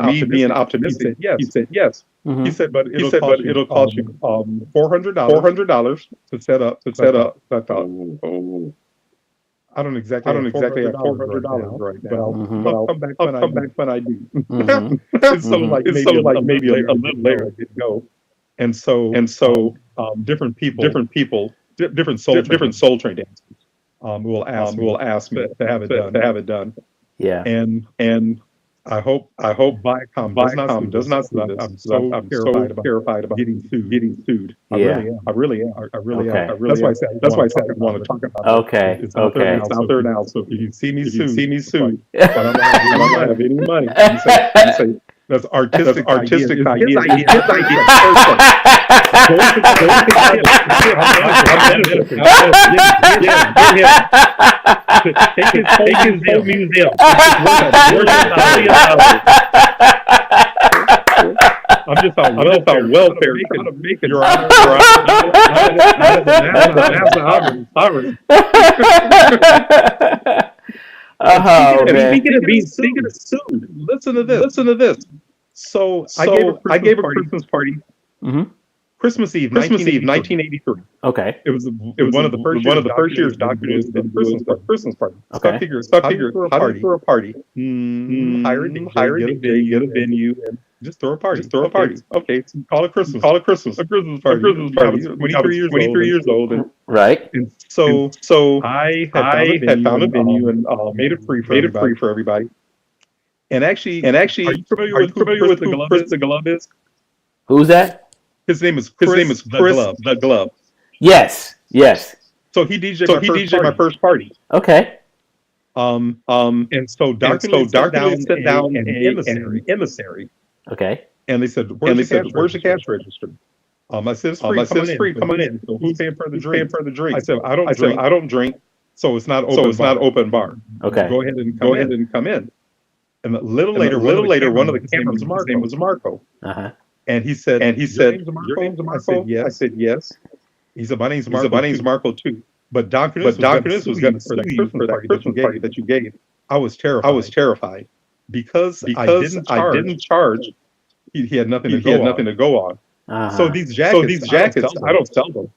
optimistic. He said yes. Mm-hmm. He said, but it'll cost you $400 to set up. I thought, I don't exactly have $400 right now, but I'll come back when I do. Mm-hmm. It's maybe a little later I did go, and so different people, different Soul Train dancers will ask me to have it done. Yeah. And I hope Viacom does not see this. I'm so terrified about getting sued. I really am. That's why I said I want to talk about it. Okay. It's out there now. So if you see me sued, but I don't have any money. You say that's artistic idea. His idea. Take his whole museum. I'm just on welfare. Your Honor. Speaking of sued, listen to this. So I gave a Christmas party. Mm-hmm. Christmas Eve, 1983. Okay. It was one of the first years Dr. News did a Christmas party. Okay. So I figured, how do you throw a party? Hire a DJ, get a venue, and just throw a party. Okay, so call it Christmas. A Christmas party. I was 23 years old. Right. And so I had found a venue and made it free for everybody. And actually, are you familiar with who Chris the Glove is? Who's that? His name is Chris the Glove. Yes. So he DJed my first party. Okay. And so Darkly sat down an emissary. Okay. And they said, where's the cash register? I said, it's free coming in. So who's paying for the drink? Paying for the drink? I said, I don't drink. So it's not open bar. Okay. Go ahead and come in. And a little later, one of the cameras, his name was Marco. Uh-huh. And he said, "Your name's Marco?" I said, "Yes." He said, "My name's Marco too." But Don Knus was going to sue you for that Christmas party that you gave. I was terrified because I didn't charge. He had nothing to go on. Uh-huh. So these jackets, I don't sell them.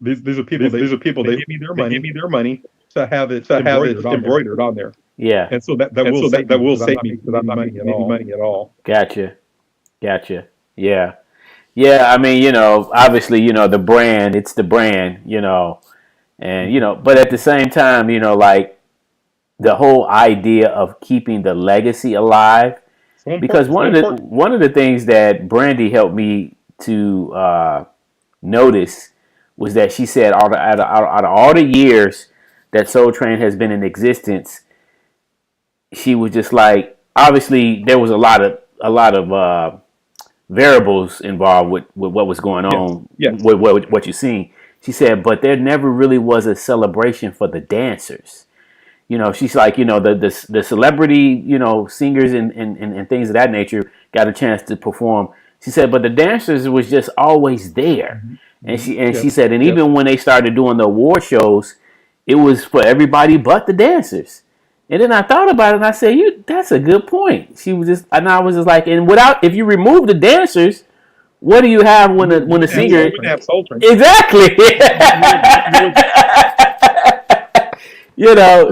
These are people. They give me their money to have it embroidered on there. Yeah. And so that will save me because I'm not making any money at all. Gotcha. Yeah. I mean, obviously, the brand, it's the brand, and, but at the same time, like the whole idea of keeping the legacy alive, because one of the things that Brandy helped me to notice was that she said out of all the years that Soul Train has been in existence, she was just like, obviously there was a lot of variables involved with what was going on with what you're seeing. She said, but there never really was a celebration for the dancers. She's like, the celebrity, singers and things of that nature got a chance to perform. She said, but the dancers was just always there. And she said, and even when they started doing the award shows, it was for everybody but the dancers. And then I thought about it and I said, that's a good point. I was just like, and if you remove the dancers, what do you have when the singer? We have Soul Train. Exactly.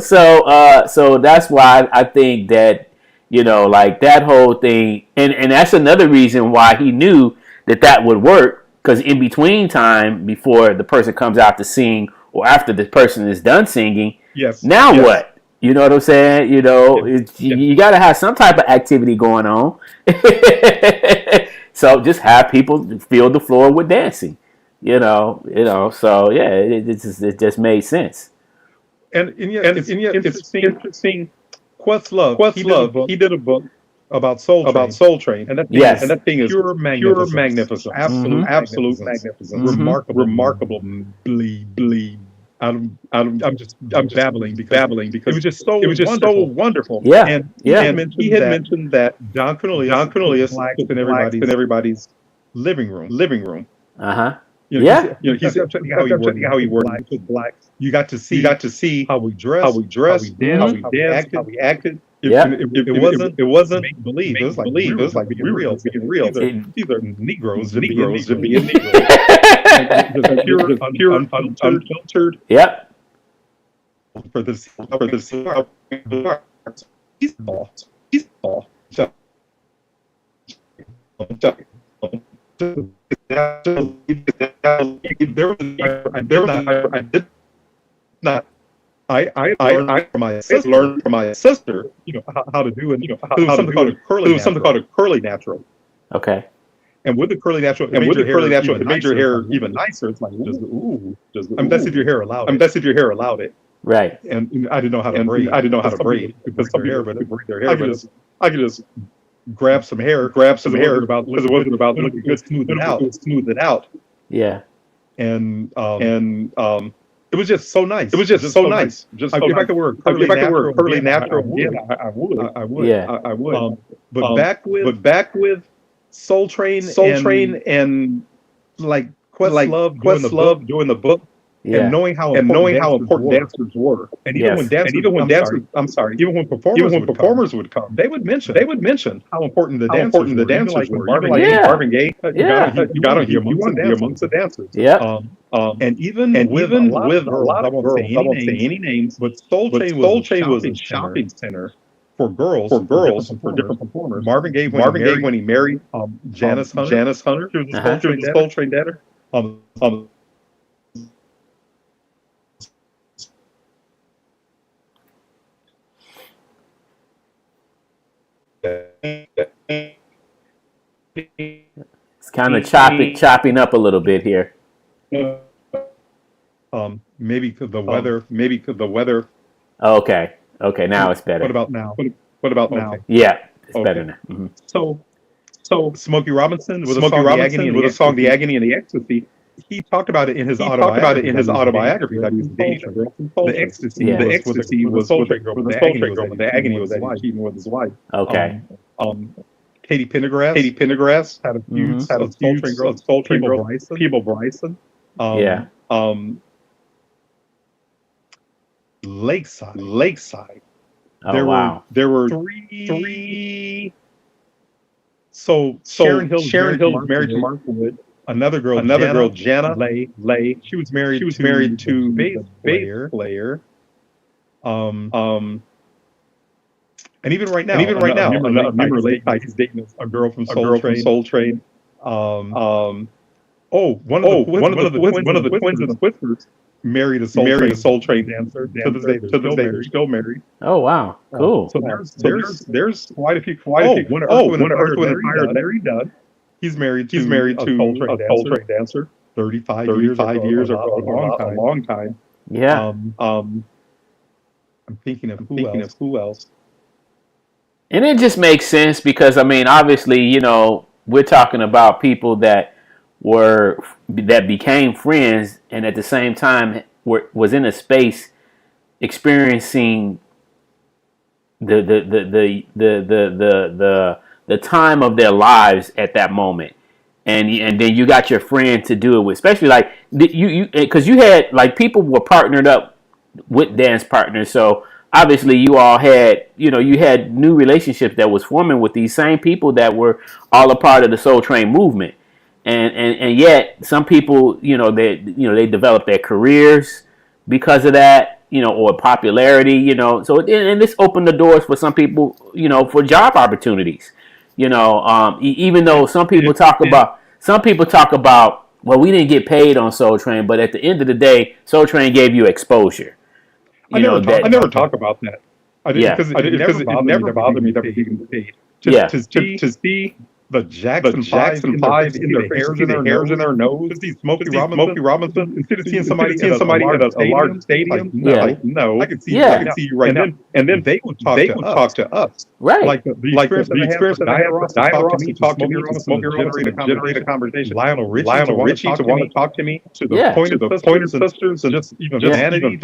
So that's why I think that, like that whole thing, and that's another reason why he knew that would work, because in between time, before the person comes out to sing or after the person is done singing, what? You know what I'm saying? You got to have some type of activity going on. So just have people fill the floor with dancing. So yeah, it just made sense. And it's interesting. Questlove, he did a book about Soul Train, and that thing is pure magnificence, absolute magnificence, remarkably. I'm just babbling because it was just so wonderful. Yeah, and he had mentioned that Don Cornelius in everybody's living room. Uh-huh. He said how he worked with blacks. You got to see how we dressed, how we danced, how we acted. It wasn't make believe. It was like being real. These are Negroes to be Negroes. Pure, unfiltered. Yep. For this. He's all. I learned from my sister, how to do it. How something called a curly natural. Okay. And with the curly natural, it made your hair even nicer. It's like, that's if your hair allowed it. Right. And I didn't know how to braid. Because some people braid their hair. I could just grab some hair because it wasn't about looking good, smooth it out. Yeah. And it was just so nice. Just if I could wear curly natural again, I would. Yeah. I would. But back with Soul Train and like Questlove doing the book, and knowing how important dancers were, and even when performers would come, they would mention how important the dancers were. Marvin Gaye, you got to be amongst the dancers. Yeah. And even with a lot of girls, I won't say any names, but Soul Train was a shopping center for girls, for different performers. Marvin Gaye when he married Janice Hunter, she was a Soul Train dancer. It's kind of chopping up a little bit here. Maybe the weather. Okay. Now it's better. What about now? What about now? Yeah, it's better now. Mm-hmm. Smokey Robinson with a song "The Agony and the Ecstasy." He talked about it in his autobiography that he was dating a girl from Soul The Train. ecstasy, Yeah. The ecstasy was with the Soul Train girl, but the agony was that he was cheating with his wife. Okay. Katie Pendergrass Had a Mhm. few had a Soul Train girl, Peeble Bryson. Yeah. Lakeside. Oh wow. There were three. So Sharon Hill married to Mark Wood. Another girl, Jana Lay. She was married to the bass player. And even right now, remember Lakeside, he's dating a girl from Soul Train. One of the twins in the Whispers married a Soul Train dancer. To this day, they're still married. Oh wow. Cool. So there's quite a few. When Earth, Wind and Fire, Larry Dunn. He's married to a Soul Train dancer. 35 years ago, a long time. Yeah. I'm thinking of who else. And it just makes sense because I mean, obviously, you know, we're talking about people that became friends, and at the same time was in a space experiencing the time of their lives at that moment, and then you got your friend to do it with, especially like you because you had like people were partnered up with dance partners, so obviously you all had you had new relationships that was forming with these same people that were all a part of the Soul Train movement, and yet some people they developed their careers because of that. Or popularity, so and this opened the doors for some people, for job opportunities, even though some people talk about, well, we didn't get paid on Soul Train, but at the end of the day, Soul Train gave you exposure. I never talk about that. Because it never bothered me that we didn't get paid. To see the Jackson 5 in their hairs in their nose. To see Smokey Robinson. Instead of seeing somebody at a large stadium. No. I could see you right now. And then they would talk to us. Right. Like the experience that I had, Diana Ross talked to me, Smokey Robinson generate a conversation. Lionel Richie to want to talk to me. To the Pointer Sisters, and just even vanity,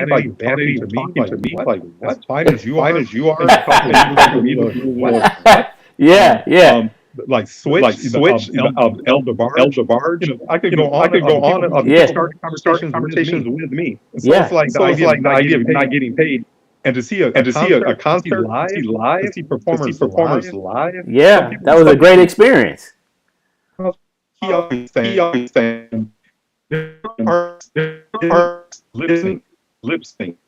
like talking to me, like as fine as you are, Yeah. Like Switch, El DeBarge. I could go on and start conversations with me. So it's like the idea of not getting paid, and to see a concert live, to see performers live. Yeah, that was a great experience. He always saying, lip sync.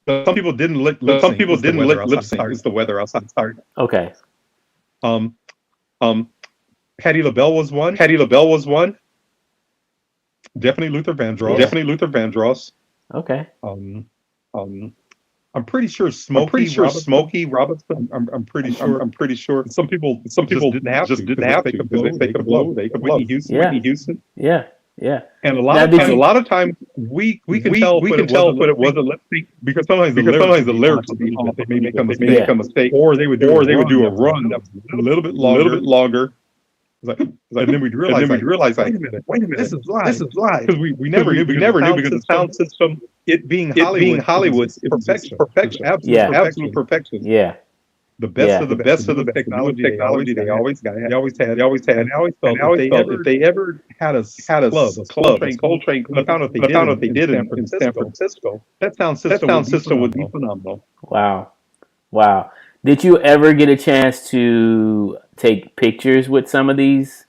Some people didn't lip sync. It's the weather outside. Sorry. Okay. Patti LaBelle was one. Definitely Luther Vandross. Okay. I'm pretty sure Smokey Robinson. I'm pretty sure. Some people just didn't have to. They could blow. Whitney Houston. Yeah. And a lot of times we can tell when it wasn't lip sync because sometimes the lyrics would be off. They may make a mistake, or they would do a run that was a little bit longer. And then we'd realize, wait a minute, this is live. Because we never knew because the sound system, it being Hollywood, perfection, absolute perfection. Yeah. The best of the technology they always had. And I always felt if they ever had a Soul Train, I found out they did in San Francisco. That sound system would be phenomenal. Wow. Did you ever get a chance to take pictures with some of these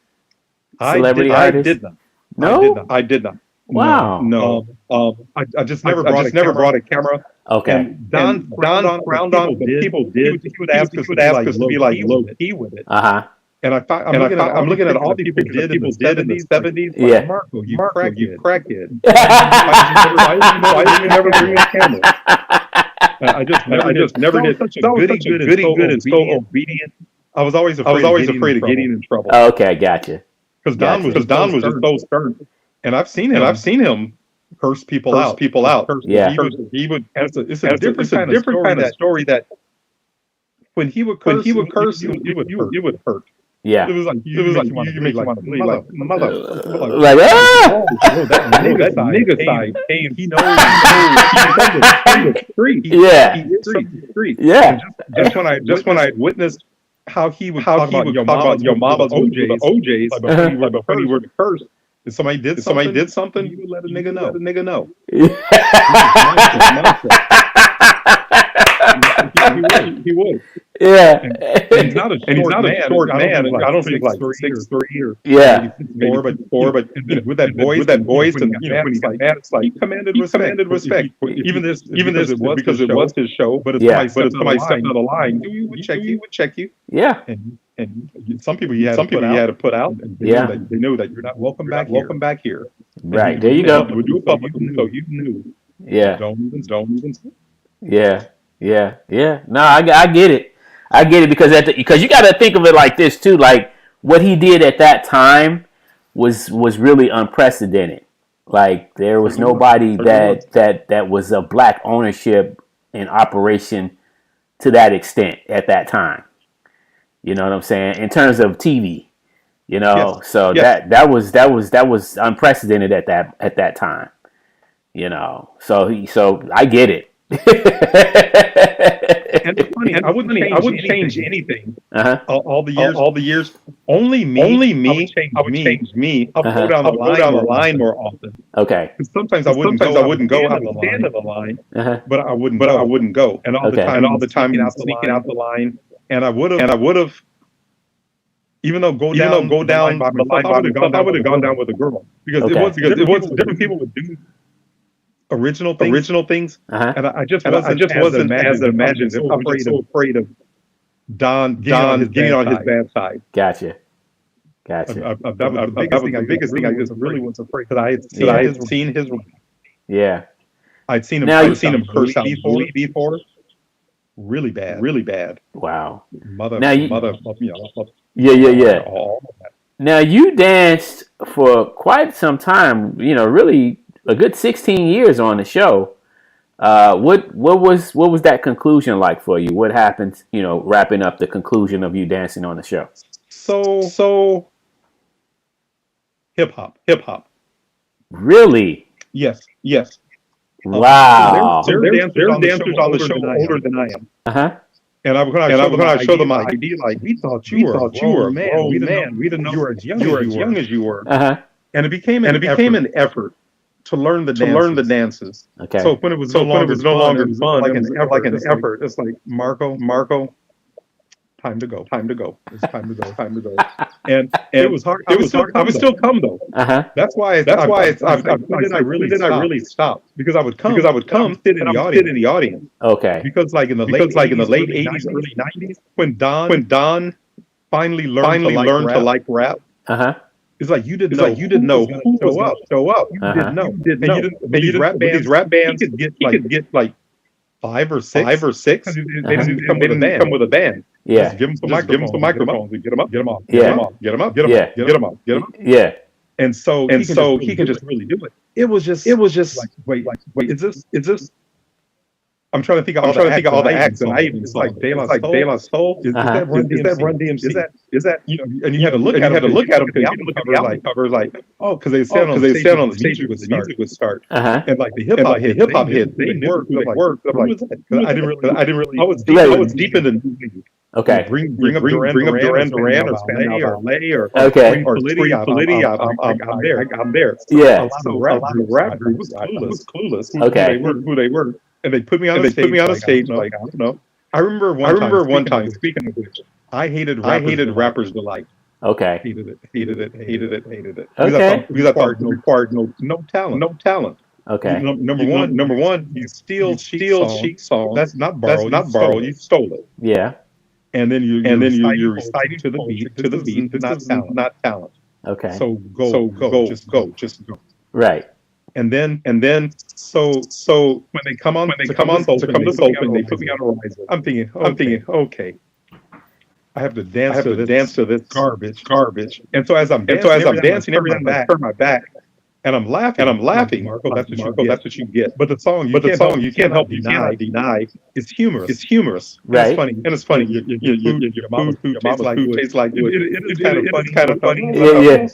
celebrity artists? I did not. No? I did not. Wow. No. I just never brought a camera. Okay. And Don frowned on, but people did. He would ask us to be like low key with it. Uh-huh. And I'm looking at all the people did in the 70s. Yeah. Like, Marco, you crackhead. I didn't never bring a camera. I just never did. Such a goody and so obedient. I was always afraid of getting in trouble. Okay, gotcha. Because Don was just so stern. And I've seen him curse people out. Yeah. He would. It's a different kind of story that when he would curse, you would hurt. Yeah. It was like you make you want to play like mother. Like, ah! That nigga side came. He knows. He's from the street. Yeah. He is from the street. Yeah. And just when I witnessed how he would talk about your mama's OJs, like before he would curse. If somebody did something, you would let a nigga know. He would. Yeah. And he's not a short man. I don't think like 6'3" or Yeah. 4, but with that voice, and when he got mad, it's like he commanded respect. Even this because it was his show, but if somebody stepped out of line, we would check you. Yeah. And some people you had to put out. And they knew that you're not welcome back here. Right. There you go. You would do it publicly, so you knew. Yeah. Don't even. Yeah. No, I get it. I get it because you got to think of it like this too. Like what he did at that time was really unprecedented. Like there was nobody that was a black ownership in operation to that extent at that time. You know what I'm saying? In terms of TV, you know, so that was unprecedented at that time. You know, so I get it. And it's funny. I wouldn't change anything. All the years. Only me. I would change me. I'll go down the line more often. Okay. Because sometimes I wouldn't go out the line. But I wouldn't go. And all the time, sneaking out the line. And I would have. Even though go down by myself, I would have gone down with a girl because it was different people would do original things, and I just wasn't as imagined. I was so afraid of Don getting on his bad side. Gotcha. That was the biggest thing. I just really was afraid because I had seen his. Yeah. I'd seen him curse out before. Really bad. Wow. Mother. Yeah. Now you danced for quite some time. You know, really a good 16 years on the show. What was that conclusion like for you? What happened? You know, wrapping up the conclusion of you dancing on the show. So hip hop. Really? Yes. Wow. There are dancers on the show older than I am. And I'm gonna show them my ID. Like we thought you were a grown man. We didn't know you were as young as you were. And it became an effort to learn the dances. Okay. So when it was no longer fun, like an effort. It's like Marco. Time to go. It's time to go. And it was hard. I would still come though. That's why when did I really stop? Because I would come sit in the audience. Okay. Because like in the late 80s, early 90s, when Don finally learned to like rap. It's like you didn't know who was going to show up. You didn't know. And these rap bands, he could get like 5 or 6. They didn't come with a band. Yeah. Just give them some microphones. Get them up. Yeah. And so he can just really do it. It was just like wait, is this? I'm trying to think of all the acts, and I even like De La Soul. Is that Run DMC? Is that you know? And you had to look at them because you look at the album cover like because they stand on the stage when the music would start, and like the hip hop hit, they worked. I'm like, I didn't really. I was deep into. Okay. Bring up Duran or Spanish or LA or Politi. I'm there. Yeah. A lot of rap group was clueless. Okay. Who they were. And they put me on the stage. Like, I don't know. I remember one time. Speaking of which, I hated Rappers Delight. Okay. Hated it. Okay. Because I thought it required no talent. Okay. Number one, you steal Chic song. That's not borrow. You stole it. Yeah. And then you recite to the beat. Not talent. Okay. So go. Just go. Right. And then, so when they come to Sultan, they put me on a rise. I'm thinking, okay, I have to dance to this garbage. And so as I'm dancing, every time I turn my back, and I'm laughing. Marco, that's what you get. But the song, you can't help deny. It's humorous. Right. And it's funny. Your mama's food tastes like wood. It's kind of funny. Yeah.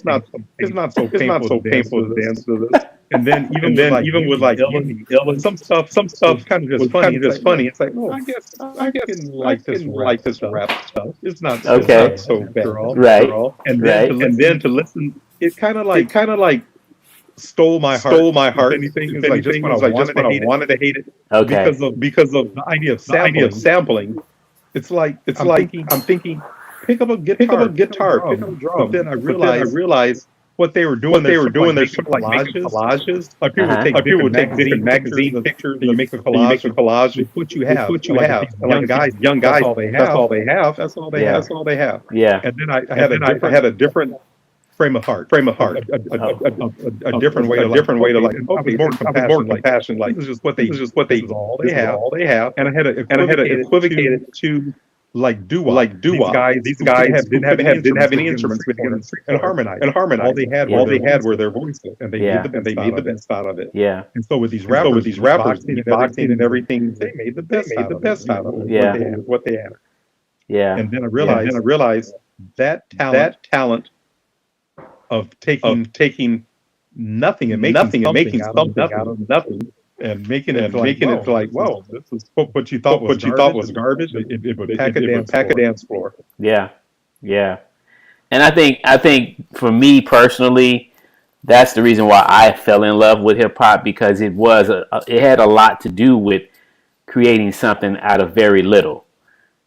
It's not so painful to dance to this. And then even with like some stuff kind of just funny. It's like, oh, I can like this rap stuff. It's not so bad at all. Right. And then to listen, it kind of like stole my heart. Anything is like just when I wanted to hate it. Okay. Because of the idea of sampling. It's like I'm thinking, pick up a guitar, pick up a drum. But then I realized what they were doing. There's some collages. Like people would take magazine pictures and make a collage with what you have. Young guys, that's all they have. Yeah. And then I had a different frame of heart, a different way to like. Okay, I was more compassion. Like this is just all they have. And I had to equivocate it to like doo-wop. These guys didn't have any instruments and harmonize. All they had were their voices, and they made the best out of it. Yeah. And so with these rappers, boxing and everything, they made the best out of it. Yeah. What they had. Yeah. And then I realized that talent of taking nothing and making something out of nothing. And making it like, whoa, this is what you thought was garbage. It would pack a dance floor. Yeah, yeah. And I think for me personally, that's the reason why I fell in love with hip hop, because it had a lot to do with creating something out of very little,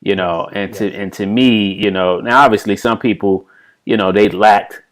And to me, now obviously some people, they lacked,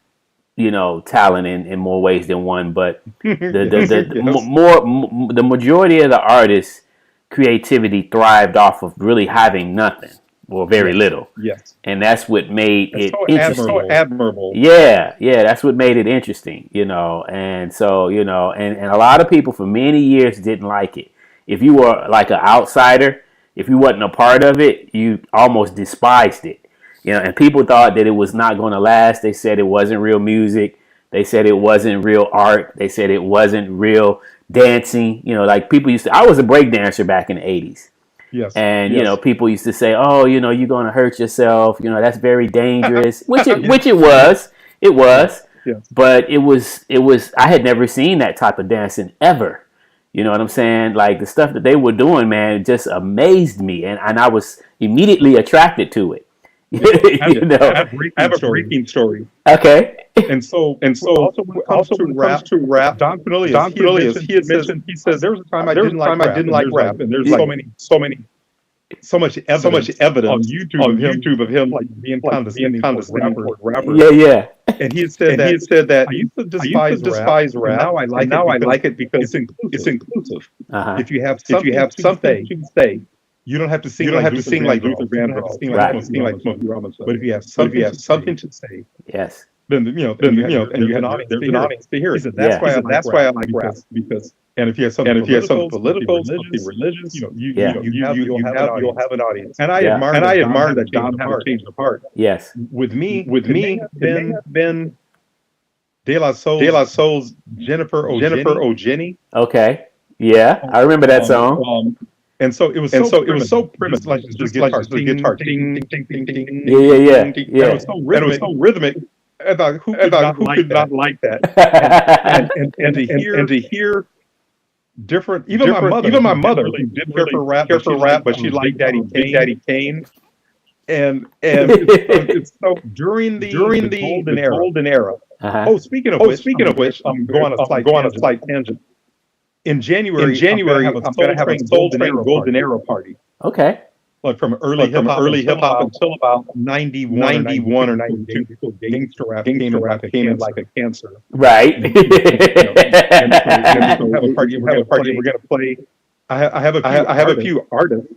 talent in more ways than one, but the majority of the artists' creativity thrived off of really having nothing or very little. Yes. And that's what made it so interesting. So admirable. Yeah, that's what made it interesting, And so, and a lot of people for many years didn't like it. If you were like an outsider, if you wasn't a part of it, you almost despised it. And people thought that it was not going to last. They said it wasn't real music. They said it wasn't real art. They said it wasn't real dancing. Like people used to. I was a break dancer back in the 80s. Yes. And people used to say, "Oh, you're going to hurt yourself. That's very dangerous." which it was. It was. Yes. But it was. I had never seen that type of dancing ever. You know what I'm saying? Like the stuff that they were doing, man, it just amazed me, and I was immediately attracted to it. I have a breaking story. Okay. And so also when it comes to rap, Don Cornelius, he says there was a time I didn't like rap, and there's so much evidence on YouTube of him like being condescending toward rappers. Yeah. And he said that I used to despise rap. Now I like it because it's inclusive. If you have something to say, you don't have to sing like Luther Vandross, sing like Smokey Robinson. But if you have something to say, yes, then you have an audience. There's an audience to hear it. That's why I like rap, because if you have something political, something religious, you'll have an audience. And I admire that Don had changed the part. Yes, with me, Ben De La Soul's Jennifer Ogeni. Okay, yeah, I remember that song. And so it was so primitive, like just guitar, ding, ding, ding, ding, ding. Yeah. And it was so rhythmic. Who could not like that? and to hear different, even my mother who didn't care for rap, but she liked Daddy Kane. And it's so during the golden era. Oh, speaking of which, I'm going on a slight tangent. In January, I'm going to have a Soul Train Golden Era party. Okay. Like from early hip hop until about 91 or 92. Gangster rap came like a cancer. Right. And so have a party. We're going to play. I have a few artists,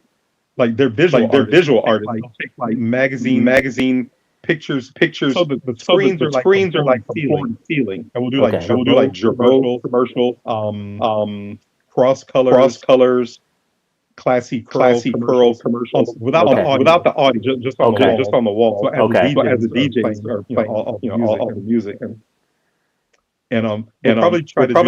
like they're visual artists. Like magazine pictures. So the screens are like ceiling. And we'll do like commercial, cross colors, classy curl commercials without the audio, just on the wall. So as the DJs are playing all the music, probably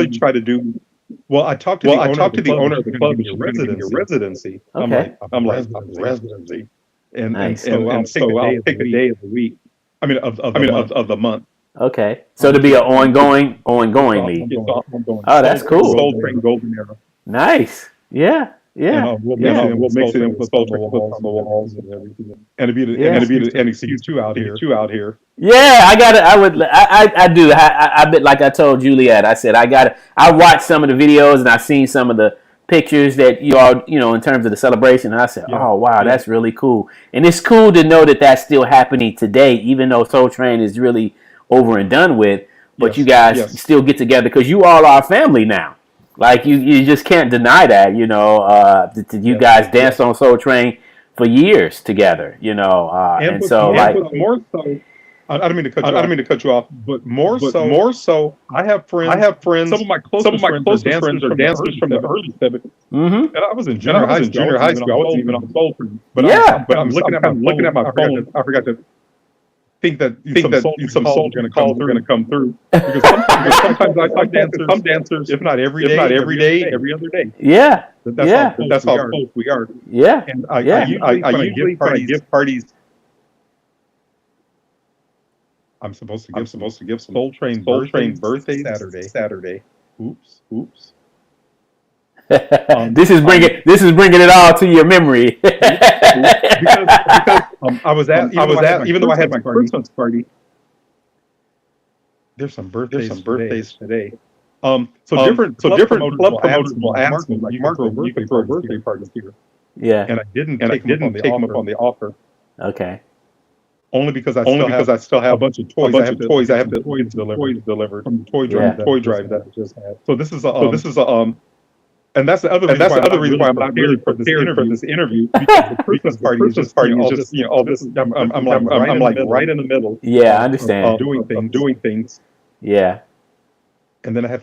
try to do. Well, I talked to the owner of the club if you're gonna give me a residency. Okay. I'm like residency, and Nice. so I'll pick a day of the week. I mean of the month. Okay. So to be an ongoingly. Oh, that's cool. Soul Train Golden Era. Nice. Yeah. Yeah. And we'll mix it in with Soul Train on the walls and everything. And to be the excuse two out here. Yeah, I got it. I do. I bet, like I told Juliet, I said, I watched some of the videos and I seen some of the pictures that you all, in terms of the celebration. And I said, oh, wow, that's really cool. And it's cool to know that that's still happening today, even though Soul Train is really over and done with. But you guys still get together because you all are family now. Like, you just can't deny that, you guys danced on Soul Train for years together, and so more so. I don't mean to cut you off, but more so. I have friends. Some of my closest friends are dancers from the early 70s. Mm-hmm. And I was in junior high school. I wasn't even on Soul Train. But I'm looking at my phone. I forgot to think that some souls are going to come through. Because sometimes I talk dancers. Some dancers, if not every day, every other day. Yeah. That's how close we are. Yeah. And I usually give parties. I'm supposed to give some Soul Train birthday Saturday. Oops. This is bringing it all to your memory. because I was at even though I had my Christmas party. There's some birthdays today. Different club promoters will ask me, like, Marco, you can throw a birthday party here. Yeah. And I didn't take them up on the offer. Okay. Only because I still have a bunch of toys. I have the toys delivered from the toy drive that I just had. So this is and that's the other reason why I'm not really prepared for this interview, because the Christmas party is just all this. I'm like right in the middle. Yeah, I understand. Doing things. Yeah. And then I have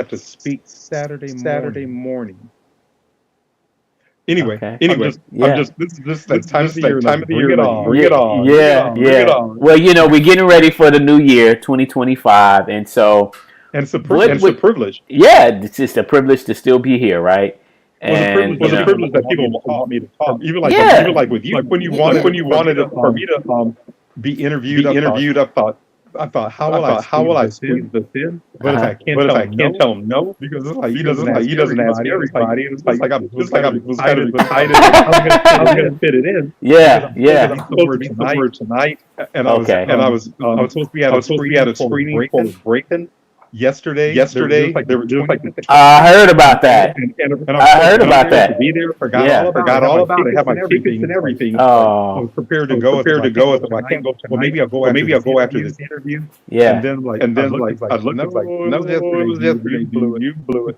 to speak Saturday morning. Anyway, this is the time of the year. Bring it on. Yeah. Well, we're getting ready for the new year, 2025, and so. And it's a privilege. Yeah, it's just a privilege to still be here, right? And it was a privilege that people want me to talk. Even like with you, like when you wanted for me to be interviewed. I thought, how will I squeeze this in? But if I can't tell him no, because it's like he doesn't ask everybody. It's like I'm excited. I was gonna fit it in. Yeah. I'm supposed to be tonight, and I was supposed to be at a screening for Breaking. Yesterday, there were just like I heard about that. And I heard about that. To be there, forgot all about it. Have my tickets and everything. Oh, I was prepared to go. I can't go. Well, maybe I'll go after this interview. Yeah. And then I looked like no, it was yesterday. You blew it.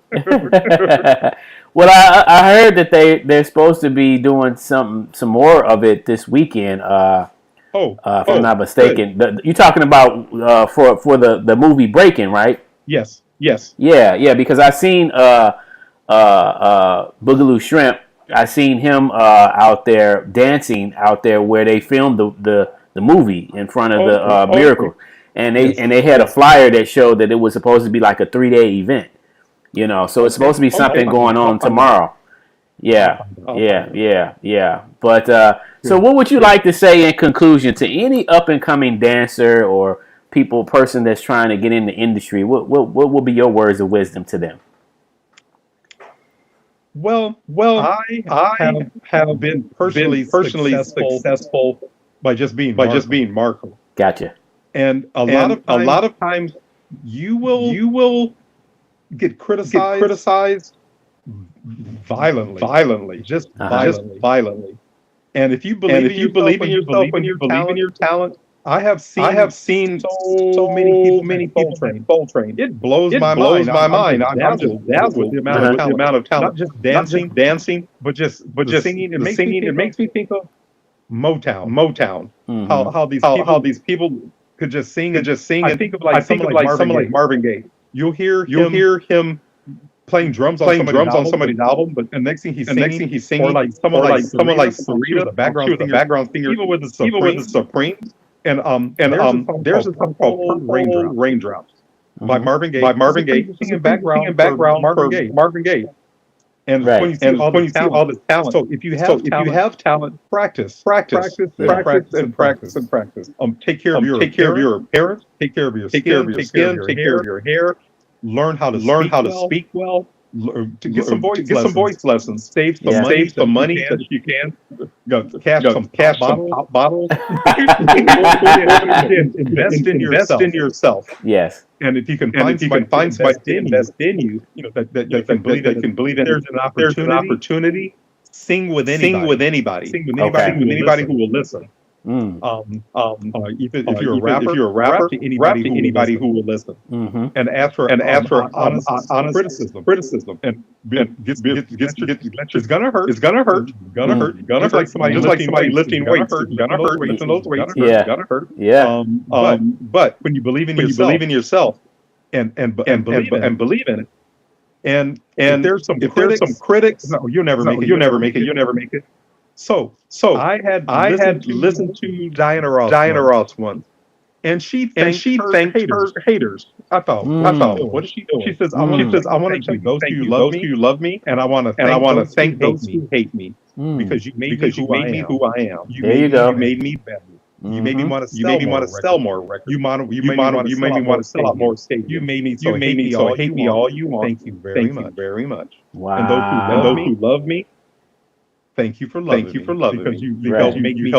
Well, I heard that they're supposed to be doing some more of it this weekend. If I'm not mistaken, you're talking about for the movie Breaking, right? Yes. Yeah. Because I seen Boogaloo Shrimp. I seen him out there dancing out there where they filmed the movie in front of the Miracle, and they had a flyer that showed that it was supposed to be like a 3-day event. So it's supposed to be something going on tomorrow. Yeah. But so what would you like to say in conclusion to any up and coming dancer or person that's trying to get in the industry? What will be your words of wisdom to them? Well, I have been personally successful by just being Marco. Gotcha. And a lot of times you will get criticized violently, just violently. And if you believe in yourself and you believe in your talent, I have seen so many people train. It blows my mind. I'm just dazzled with the amount of talent. Not just dancing, but just singing. It makes me think of Motown. Mm-hmm. How these people could just sing. I think of someone like Marvin Gaye. You'll hear him playing drums on somebody's album, but and next thing he's singing, or like someone like Sarita, the background singer, even with the Supremes. And there's a song called Raindrops. by Marvin Gaye. Singing background for Marvin Gaye. And Right. when you see all this talent, so if you have talent, practice. Take care of your appearance, take care of your skin, take care of your hair. Learn how to speak well. To get some voice lessons. Save some money that you can. Cash some pop bottles. Invest in yourself. Yes. And if you can find somebody to invest in you, that can believe in. There's an opportunity. Sing with anybody. Sing with anybody who will listen. If you're a rapper, to anybody who will listen. And ask for honest criticism. And it's gonna hurt. Just like somebody lifting weights. It's gonna hurt. Lifting those weights. Yeah. It's gonna hurt. Yeah. But when you believe in yourself, and believe in it, and if there's some critics, no, you'll never make it. So I had listened to Diana Ross once, and she thanked her haters. I thought, what is she doing? She says, I want to thank those who love me, and I want to thank those who hate me because you made me who I am. You made me better. You made me want to sell more records. You made me want to sell out more stadiums. You made me so hate me all you want. Thank you very much. Wow. And those who love me. Thank you for loving me. Because you helped make me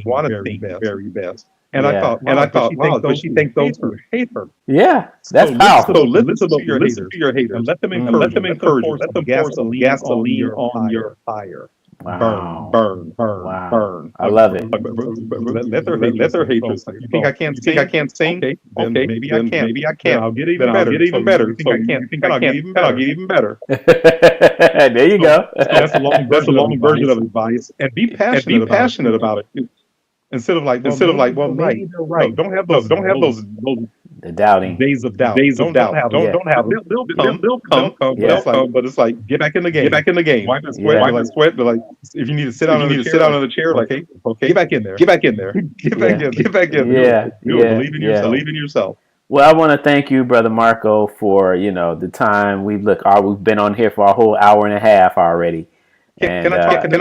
want to think very best. And I thought, wow, does she think those who hate her? Yeah, that's powerful. So listen to your haters. And let them encourage you. Let them pour gasoline on your fire. Wow. Burn. I love it. Let their haters. You think I can't sing? Okay, maybe I can. I'll get even better. You think I can't? I'll get even better. There you go. That's a long version of advice. And be passionate about it. Instead of like, well, maybe they're right. Don't have those the doubting days of doubt. Don't have them. They'll come. But it's like, get back in the game. Wipe that sweat. Like, if you need to sit down on the chair, like, okay, get back in there. Get back in there. Yeah. Believe in yourself. Well, I want to thank you, Brother Marco, for the time. We've been on here for a whole hour and a half already. Can I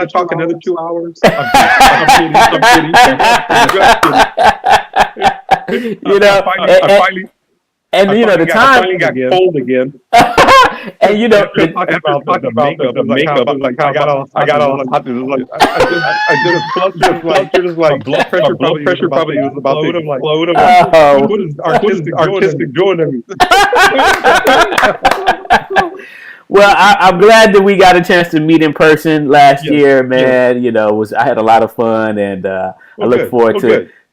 talk another 2 hours? I'm kidding. The time finally got cold again. And about the makeup, like I got all hot. I just like blood pressure probably was about to explode. What is artistic doing to me? Well, I'm glad that we got a chance to meet in person last year, man. I had a lot of fun, and I look forward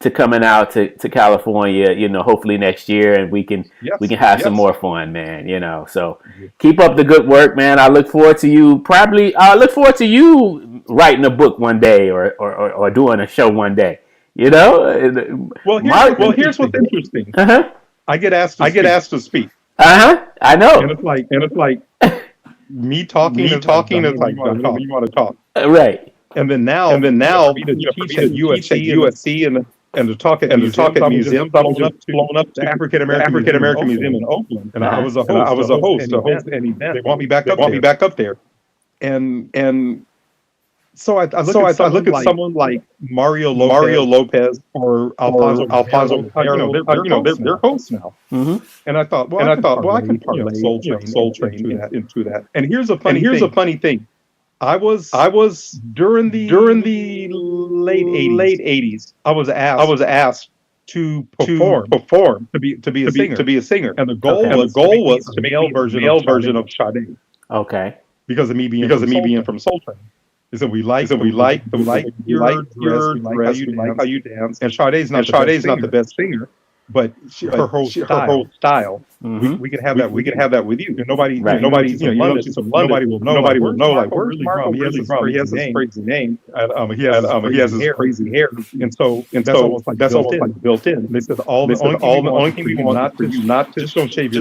to coming out to California. Hopefully next year, and we can have some more fun, man. So keep up the good work, man. I look forward to you. I look forward to you writing a book one day, or doing a show one day. Well, here's what's interesting. I get asked to speak. I know. And it's like me talking is like you want to talk. Right. And then now for me to teach at USC and to talk at museums. I was blown up to African American Museum in Oakland, and I was a host to host an event. They want me back up there. And so I look at someone like Mario Lopez or Alfonso. They're hosts now. And I thought, I can parlay Soul Train into that. And here's a funny thing. I was during the late 80s. I was asked to perform to be a singer. And the goal was to make a male version of Sade. Okay. Because of me being from Soul Train. So we like your dress, how you dance. And Sade's not the best singer, but her whole style. We can have that with you. And nobody will know. Like, where's Marco really from? He has this crazy name. He has this crazy hair. And so that's almost like built in. They said the only thing we want is not to just don't shave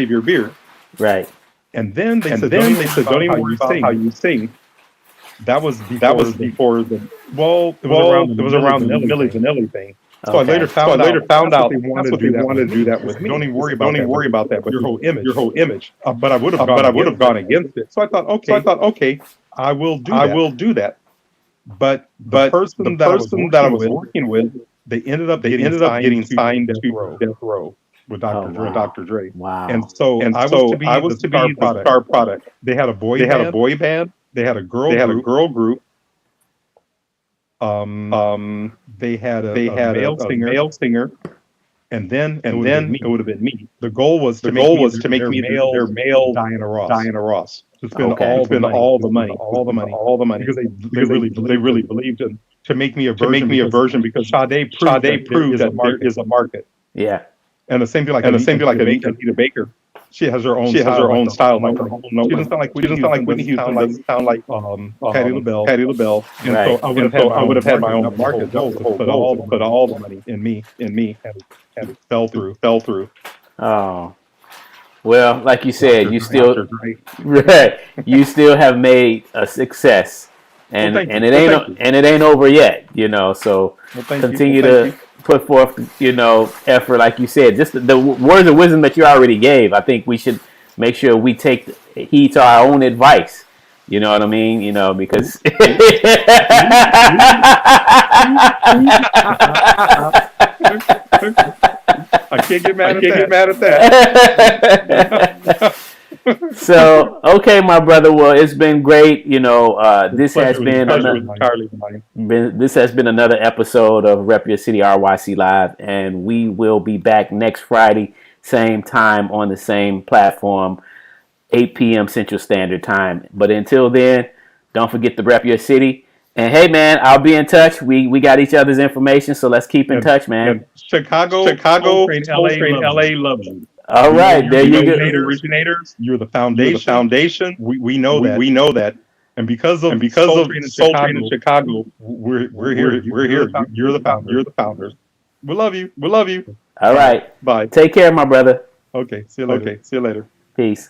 your beard. Right. And then they said don't even worry about how you sing. That was before the. Well, it was around the Milli Vanilli thing. So I later found out they that's what they wanted to do that with me. Don't even worry about that. But your whole image. But I would have gone against it. So I thought, okay, I will do that. But the person that I was working with, they ended up getting signed to Death Row with Dr. Dre. Wow. And so I was to be the star product. They had a boy band. They had a girl group. They had a male singer, and then it would have been me. The goal was to make me their male Diana Ross. To spend all the money because they really believed in to make me a version because Sade proved that there is a market. Yeah. And the same thing like Anita Baker. She has her own style. She doesn't sound like Whitney Houston. Doesn't sound like Patti LaBelle. And Right. so I would have had my own market. Put all the money in me, and it fell through. Oh. Well, like you said, you still Dre. you still have made a success, and Well, thank and you. it Well, ain't thank you. and it ain't over yet. So Well, thank continue you. Well, to thank put forth effort, like you said. Just the words of wisdom that you already gave. I think we should make sure we take heed to our own advice. You know what I mean? Because I can't get mad at that. So, okay, my brother. Well, it's been great. This has been entirely mine. this has been another episode of Rep Your City RYC Live, and we will be back next Friday, same time on the same platform, 8 p.m. Central Standard Time. But until then, don't forget to rep your city. And hey, man, I'll be in touch. We got each other's information, so let's keep in touch, man. And Chicago, LA loves you. All right, there you go. Originators, you're the foundation. We know that. We know that. And because of Soul Train in Chicago, we're here. You're the founders. We love you. All right. Bye. Take care, my brother. Okay. See you later. Peace.